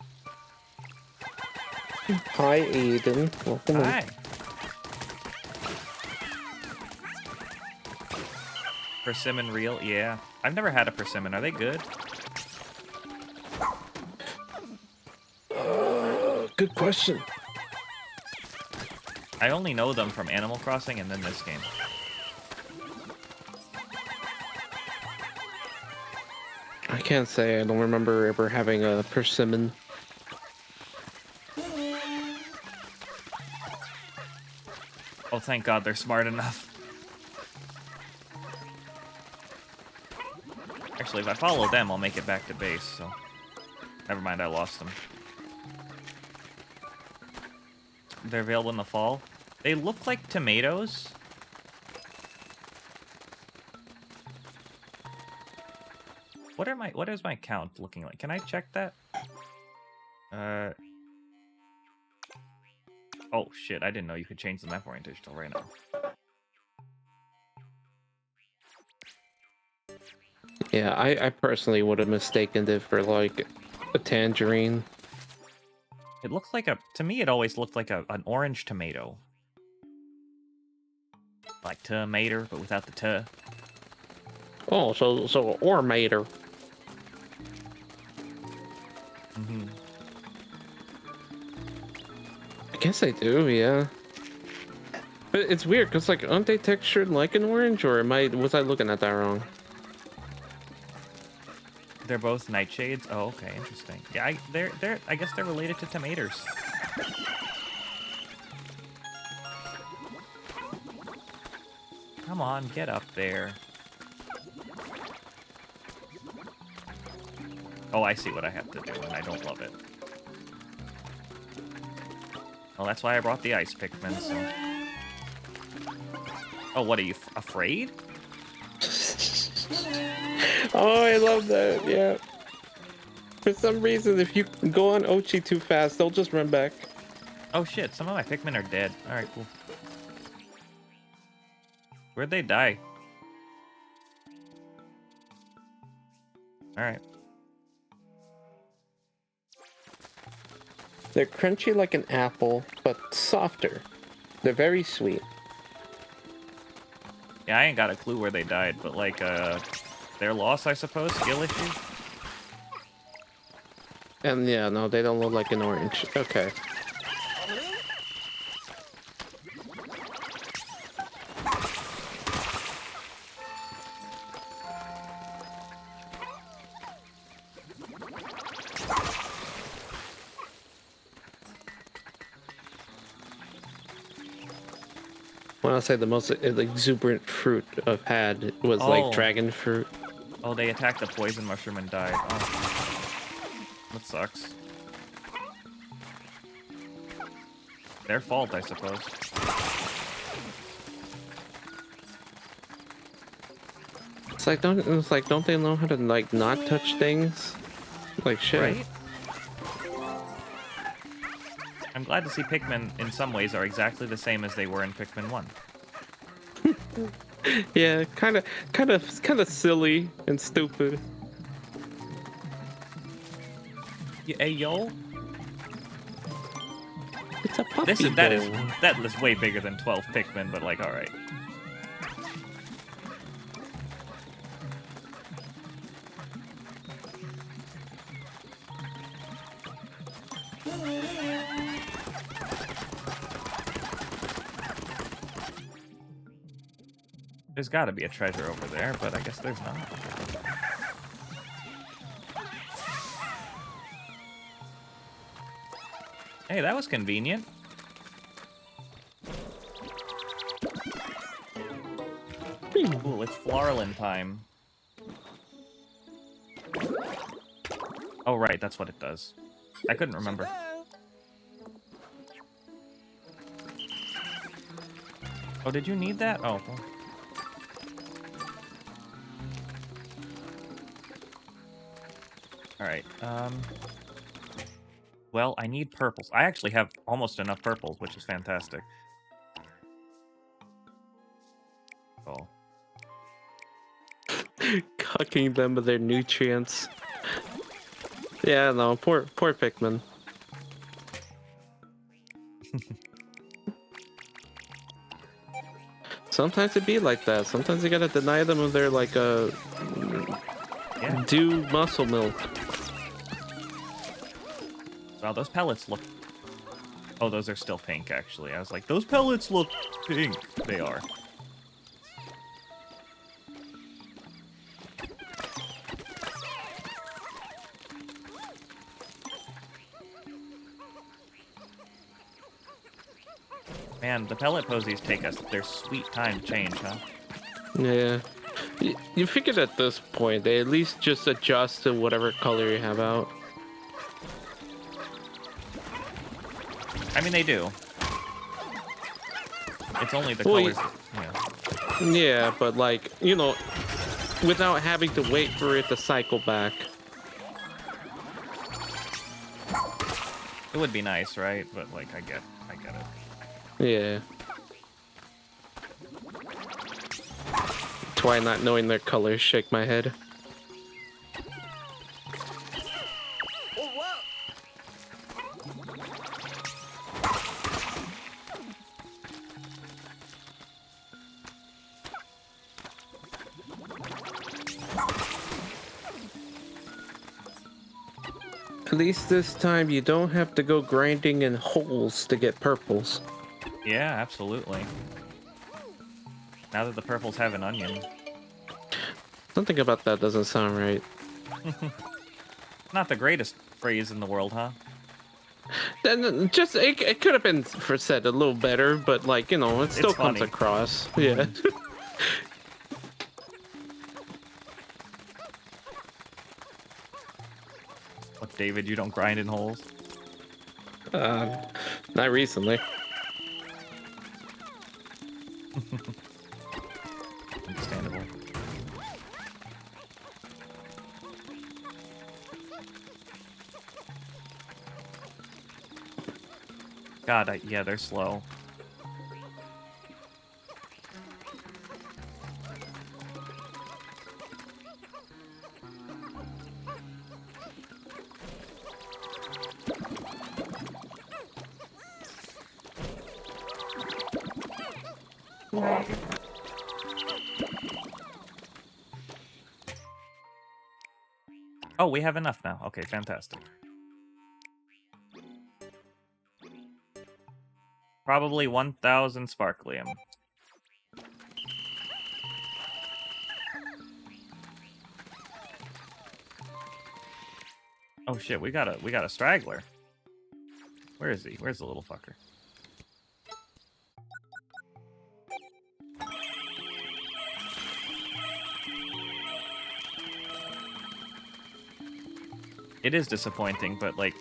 B: Hi, Aiden. Welcome in.
A: Hi. Persimmon real? Yeah. I've never had a persimmon. Are they good?
B: Good question.
A: I only know them from Animal Crossing and then this game.
B: I can't say. I don't remember ever having a persimmon.
A: Oh, thank God they're smart enough. Actually, if I follow them, I'll make it back to base, so... Never mind, I lost them. They're available in the fall. They look like tomatoes. What is my count looking like? Can I check that? Oh shit, I didn't know you could change the map orientation till right now.
B: Yeah, I personally would have mistaken it for like a tangerine.
A: It looks like to me it always looked like an orange tomato. Like tomato, but without the t.
B: Oh, so ormater. I guess I do, yeah. But it's weird because like, aren't they textured like an orange, or was I looking at that wrong?
A: They're both nightshades. Oh, okay, interesting. Yeah, I guess they're related to tomatoes. Come on, get up there. Oh, I see what I have to do, and I don't love it. Well, that's why I brought the ice Pikmin, so... Oh, what, are you afraid?
B: Oh, I love that, yeah. For some reason, if you go on Ochi too fast, they'll just run back.
A: Oh shit, some of my Pikmin are dead. Alright, cool. Where'd they die? Alright.
B: They're crunchy like an apple, but softer. They're very sweet.
A: Yeah, I ain't got a clue where they died, but like, their loss, I suppose? Skill issue?
B: And yeah, no, they don't look like an orange. Okay. When I say the most exuberant fruit I've had was like dragon fruit.
A: Oh, they attacked the poison mushroom and died. Oh. That sucks. Their fault, I suppose.
B: It's like don't they know how to like not touch things? Like shit.
A: Right? I'm glad to see Pikmin in some ways are exactly the same as they were in Pikmin 1.
B: Yeah, kind of silly and stupid.
A: Hey yo,
B: It's a puppy.
A: that is way bigger than 12 Pikmin, but like, all right. There's got to be a treasure over there, but I guess there's not. Hey, that was convenient. Cool, it's Flarlin time. Oh, right, that's what it does. I couldn't remember. Oh, did you need that? Oh. Well. All right. Well, I need purples. I actually have almost enough purples, which is fantastic. Oh.
B: Cucking them of their nutrients. Yeah, no, poor Pikmin. Sometimes it be like that. Sometimes you gotta deny them of their like due muscle milk.
A: Wow, those pellets look... Oh, those are still pink, actually. I was like, those pellets look pink. They are. Man, the pellet posies take us their sweet time to change, huh?
B: Yeah. You figured at this point, they at least just adjust to whatever color you have out.
A: I mean, they do. It's only the colors.
B: Yeah, but like, you know, without having to wait for it to cycle back.
A: It would be nice, right? But like, I get it.
B: Yeah. That's why not knowing their colors shake my head. At least this time you don't have to go grinding in holes to get purples.
A: Yeah, absolutely. Now that the purples have an onion.
B: Something about that doesn't sound right.
A: Not the greatest phrase in the world, huh?
B: Then just it could have been said a little better, but like, you know, it still comes
A: funny.
B: across. Yeah.
A: Look, David, you don't grind in holes.
B: Not recently.
A: Understandable. God, yeah, they're slow. Oh, we have enough now. Okay, fantastic. Probably 1,000 sparklium. Oh shit, we got a straggler. Where is he? Where's the little fucker? It is disappointing, but like,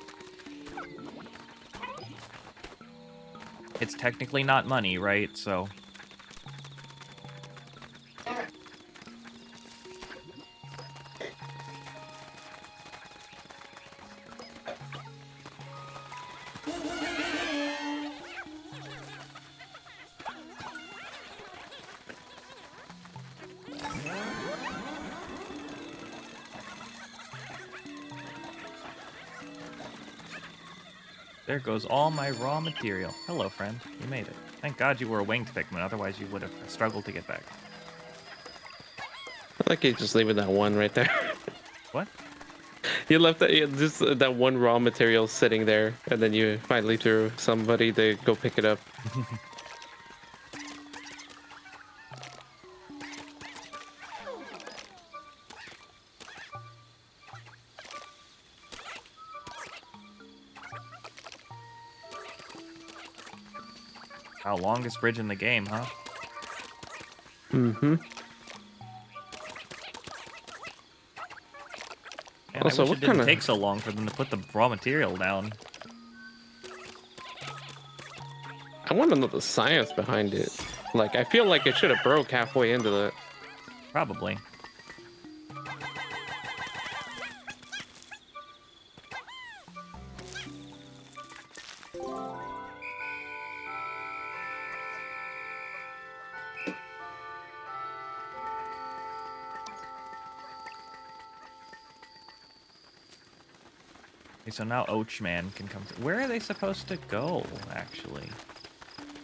A: it's technically not money, right? So there goes all my raw material. Hello, friend. You made it. Thank God you were a winged Pikmin, otherwise you would have struggled to get back.
B: I like you just leaving that one right there.
A: What?
B: You left that just that one raw material sitting there, and then you finally threw somebody to go pick it up.
A: Wow, longest bridge in the game, huh?
B: Mm-hmm.
A: Man,
B: Also,
A: I wish
B: what
A: it didn't
B: kinda-
A: take so long for them to put the raw material down.
B: I want to know the science behind it. Like, I feel like it should have broke halfway into that.
A: Probably. Okay, so now Ochman can come. Where are they supposed to go, actually?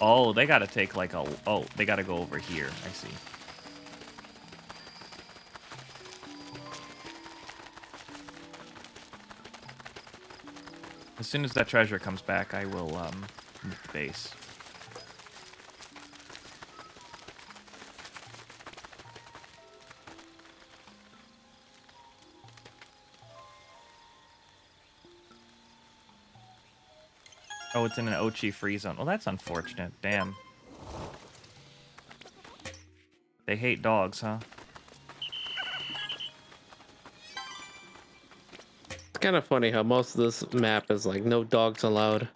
A: Oh, they gotta take like a... Oh, they gotta go over here. I see. As soon as that treasure comes back, I will, move the base. Oh, it's in an Ochi free zone. Well, that's unfortunate. Damn. They hate dogs, huh?
B: It's kind of funny how most of this map is like no dogs allowed.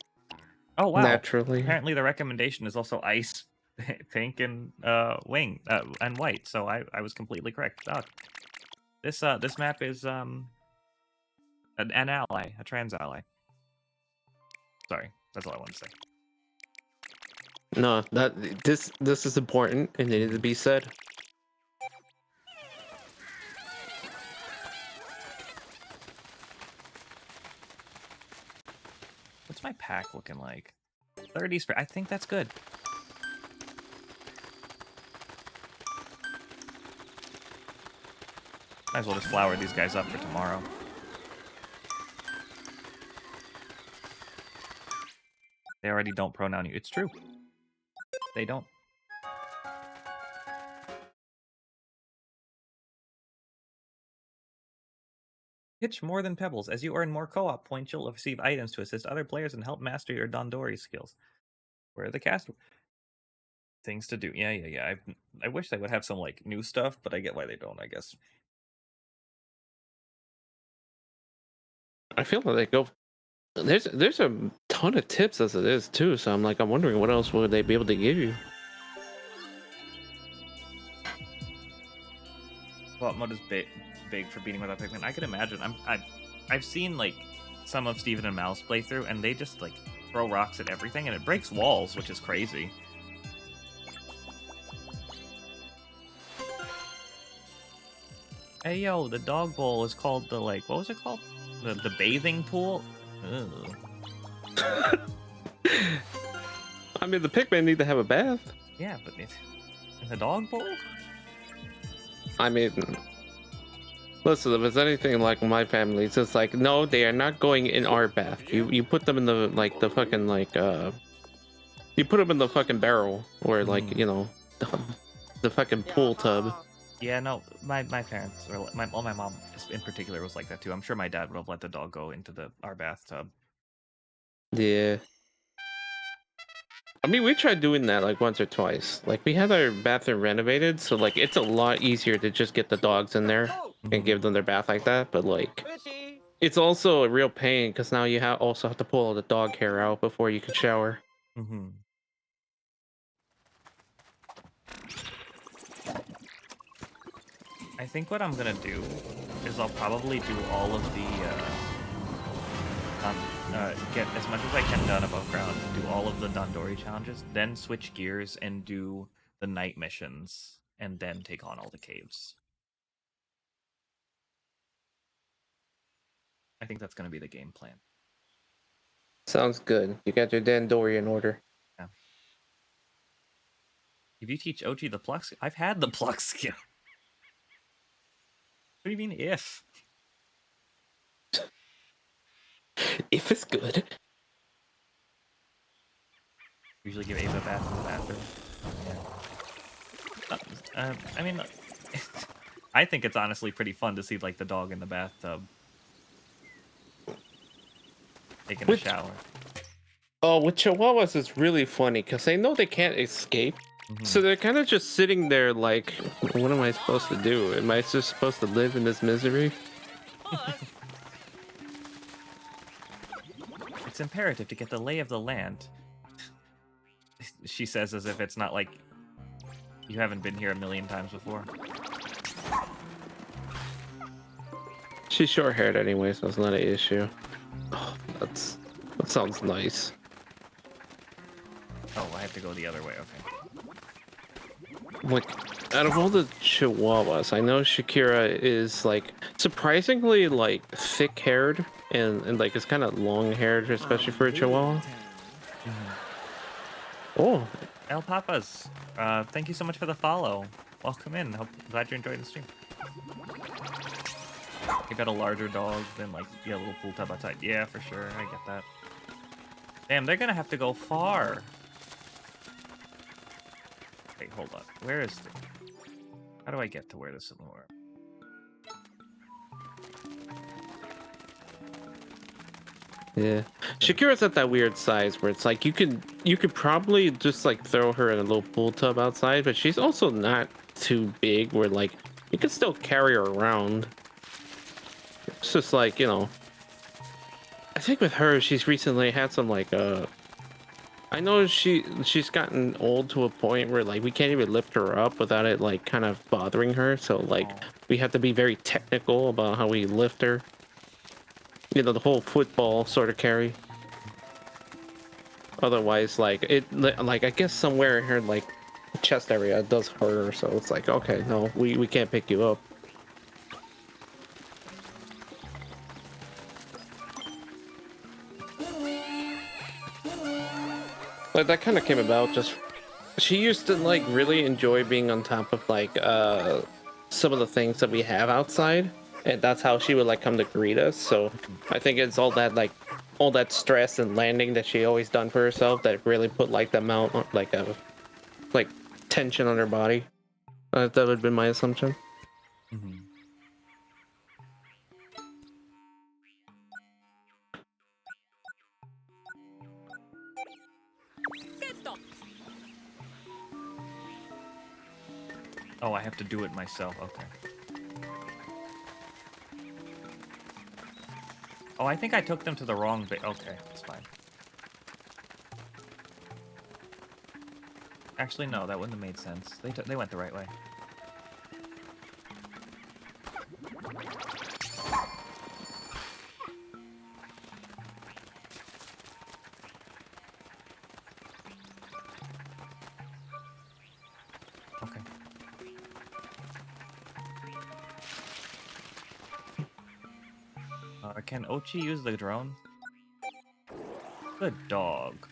A: Oh, wow.
B: Naturally.
A: Apparently the recommendation is also ice, pink, and wing, and white. So I was completely correct. Dog. This map is an ally, a trans ally. Sorry, that's all I wanted to say.
B: No, this is important and it needed to be said.
A: What's my pack looking like? 30 spray. I think that's good. Might as well just flower these guys up for tomorrow. They already don't pronoun you. It's true. They don't. Pitch more than pebbles. As you earn more co-op points, you'll receive items to assist other players and help master your Dandori skills. Where are the cast things to do? Yeah. I wish they would have some like new stuff, but I get why they don't, I guess.
B: I feel like they go. There's a ton of tips as it is too, so I'm wondering what else would they be able to give you.
A: Co-op mode is big for beating without Pikmin. I could imagine. I've seen like some of Steven and Mal's playthrough, and they just like throw rocks at everything, and it breaks walls, which is crazy. Hey yo, the dog bowl is called the like what was it called? The bathing pool. Ugh.
B: I mean, the Pikmin need to have a bath.
A: Yeah, but in the dog bowl.
B: I mean, listen, if it's anything like my family, it's just like, no, they are not going in our bath. You put them in the like the fucking like you put them in the fucking barrel or like you know the fucking pool tub.
A: Yeah, no, my parents or my mom in particular was like that too. I'm sure my dad would have let the dog go into our bathtub.
B: Yeah. I mean, we tried doing that like once or twice. Like we had our bathroom renovated, so like it's a lot easier to just get the dogs in there and give them their bath like that. But like, it's also a real pain because now you also have to pull all the dog hair out before you can shower.
A: Mm-hmm. I think what I'm gonna do is I'll probably do all of the get as much as I can done above ground, do all of the Dandori challenges, then switch gears and do the night missions, and then take on all the caves. I think that's gonna be the game plan.
B: Sounds good. You got your Dandori in order.
A: Yeah. If you teach Ochi the pluck skill, I've had the pluck skill. What do you mean if?
B: If it's good.
A: Usually give Ava a bath in the bathroom. Yeah. I mean, I think it's honestly pretty fun to see like the dog in the bathtub taking a shower.
B: Oh, with Chihuahuas, it's really funny because they know they can't escape. So they're kind of just sitting there like, what am I supposed to do? Am I just supposed to live in this misery?
A: It's imperative to get the lay of the land. She says as if it's not like You haven't been here a million times before.
B: She's short-haired anyway, so it's not an issue. Oh, that sounds nice.
A: Oh, I have to go the other way. Okay.
B: Like, out of all the Chihuahuas, I know Shakira is like surprisingly like thick-haired and like it's kind of long-haired, especially for a Chihuahua. Oh,
A: El Papas, thank you so much for the follow. Welcome in. Glad you're enjoying the stream. You got a larger dog than like a little pool tub outside. Yeah, for sure. I get that. Damn, they're gonna have to go far. Wait, hold up. Where is the? How do I get to where this is more?
B: yeah. Shakira's at that weird size where it's like you could probably just like throw her in a little pool tub outside, but she's also not too big where like you can still carry her around. It's just like, you know, I think with her, she's recently had some like I know she's gotten old to a point where like we can't even lift her up without it like kind of bothering her. So like we have to be very technical about how we lift her. You know, the whole football sort of carry. Otherwise, like like I guess somewhere in her like chest area does hurt her. So it's like, okay, no, we can't pick you up. Like that kind of came about just she used to like really enjoy being on top of like some of the things that we have outside, and that's how she would like come to greet us. So I think it's all that stress and landing that she always done for herself that really put like the amount like like tension on her body. That would have been my assumption.
A: Mm-hmm. Oh, I have to do it myself. Okay. Oh, I think I took them to the wrong bit. Okay, that's fine. Actually, no, that wouldn't have made sense. They went the right way. Okay. Can Ochi use the drone? Good dog.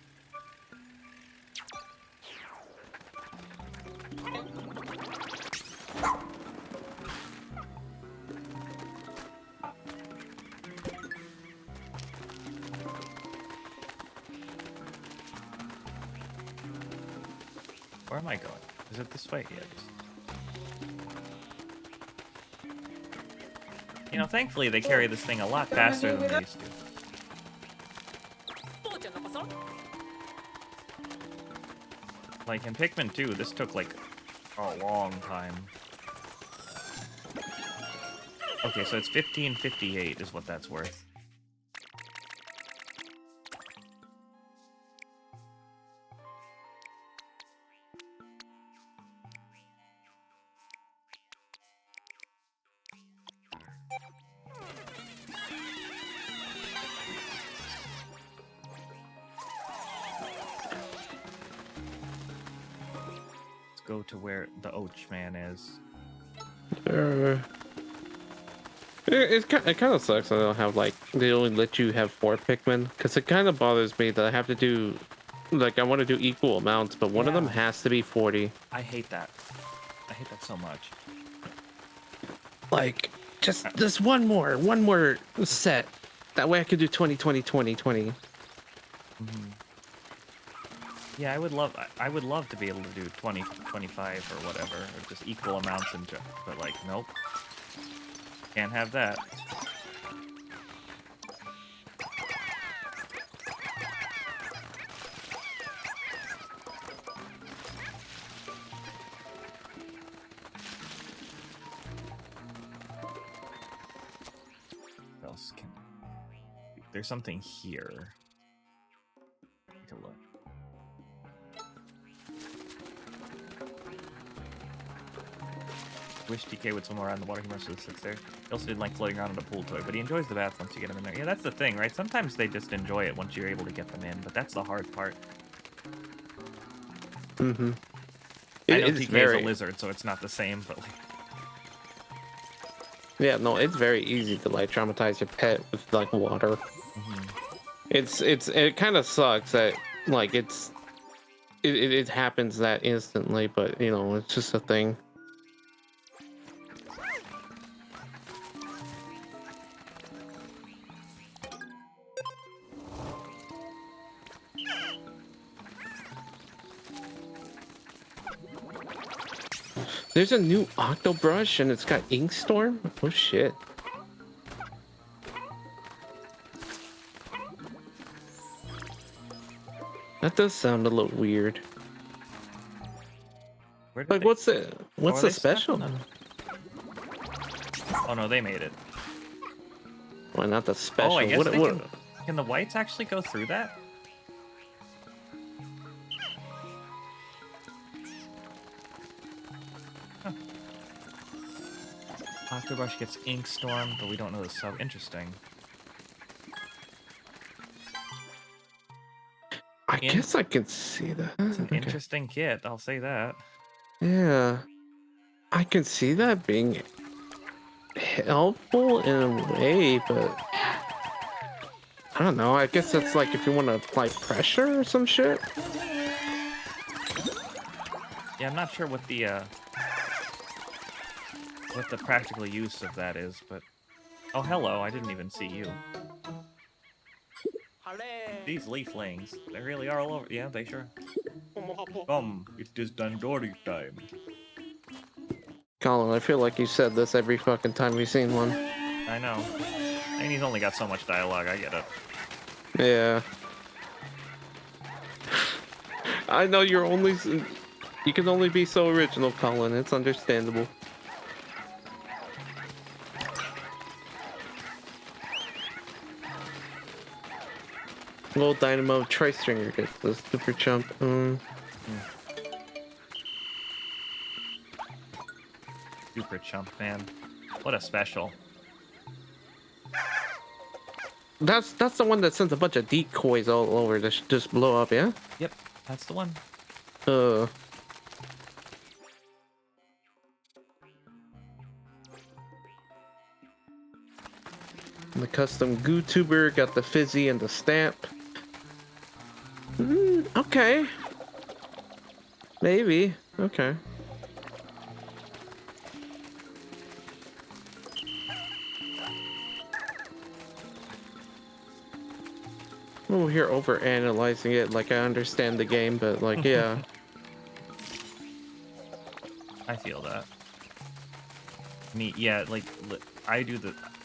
A: Where am I going? Is it this way? Yes. You know, thankfully they carry this thing a lot faster than they used to. Like in Pikmin 2, this took like a long time. Okay, so it's 1558 is what that's worth. Go to where the Oach man is.
B: It kind of sucks that they don't have like they only let you have 4 Pikmin, because it kind of bothers me that I have to do like I want to do equal amounts, but one of them has to be 40.
A: I hate that. I hate that so much.
B: Like just one more set. That way I could do 20 20 20 20.
A: Mm-hmm. Yeah, I would love to be able to do 20, 25 or whatever, or just equal amounts but like, nope. Can't have that. What else can... There's something here. Take a look. wish TK would swim around the water. He mostly sits there. He also didn't like floating around in a pool toy, but he enjoys the bath once you get him in there. Yeah, that's the thing, right? Sometimes they just enjoy it once you're able to get them in, but that's the hard part.
B: Mm-hmm.
A: I know
B: It's
A: TK
B: very...
A: is a lizard, so it's not the same, but like...
B: Yeah, no, it's very easy to like traumatize your pet with like water. It kind of sucks that like it happens that instantly, but you know, it's just a thing. There's a new Octobrush and it's got Ink Storm. Oh shit. That does sound a little weird. Like, what's the special?
A: Oh no, they made it.
B: Why not the special?
A: Oh, I guess
B: what?
A: Can the whites actually go through that? Huh. Octobrush gets Ink Storm, but we don't know the sub. Interesting.
B: I guess I can see that.
A: It's an interesting kit, I'll say that.
B: Yeah. I can see that being helpful in a way, but I don't know. I guess that's like if you want to apply pressure or some shit.
A: Yeah, I'm not sure what the practical use of that is, but oh hello, I didn't even see you. These leaflings, they really are all over. Yeah, they sure. It is Dandori time.
B: Colin, I feel like you said this every fucking time we've seen one.
A: I know. And he's only got so much dialogue, I get it.
B: Yeah. I know you can only be so original, Colin. It's understandable. Little Dynamo Tri-Stringer gets the super chump.
A: Super chump, man. What a special.
B: That's the one that sends a bunch of decoys all over to just blow up, yeah?
A: Yep, that's the one.
B: The custom GooTuber got the fizzy and the stamp. Okay. Maybe. Okay. Oh, here over analyzing it like I understand the game, but like yeah.
A: I feel that. Me, yeah, like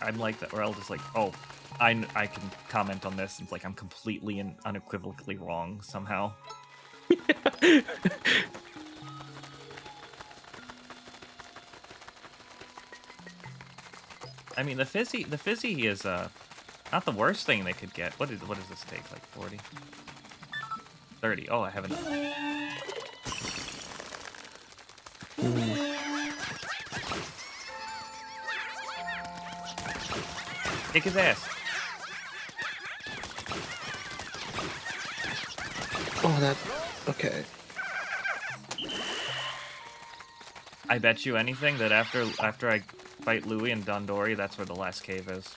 A: I'm like that, or I'll just like, oh, I can comment on this, and it's like I'm completely and unequivocally wrong somehow. I mean, the fizzy is not the worst thing they could get. What does this take? Like 40, 30. Oh, I have enough. Kick his ass.
B: Oh, that. Okay.
A: I bet you anything that after I fight Louie and Dandori, that's where the last cave is.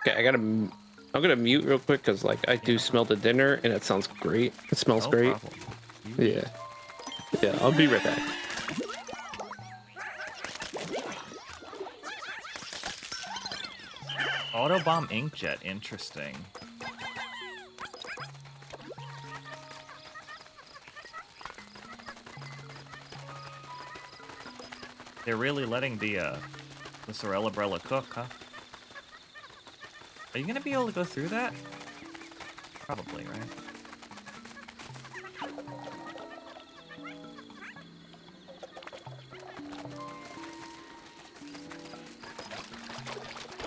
B: Okay, I'm gonna mute real quick because like I do smell the dinner and it sounds great. It smells great. Yeah. Yeah, I'll be right back.
A: Autobomb Inkjet, interesting. They're really letting the Sorella cook, huh? Are you gonna be able to go through that? Probably, right?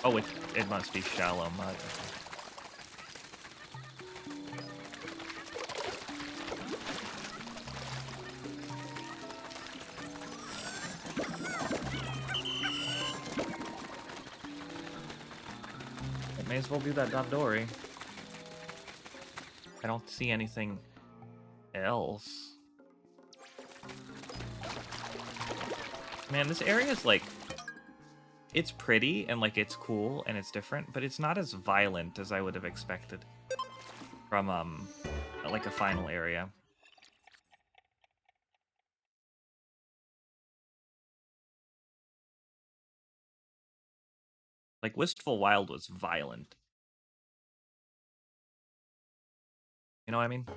A: Oh, it must be shallow mud. May as well do that Dandori. I don't see anything else. Man, this area is like... It's pretty, and like it's cool, and it's different, but it's not as violent as I would have expected from, like a final area. Like, Wistful Wild was violent. You know what I mean?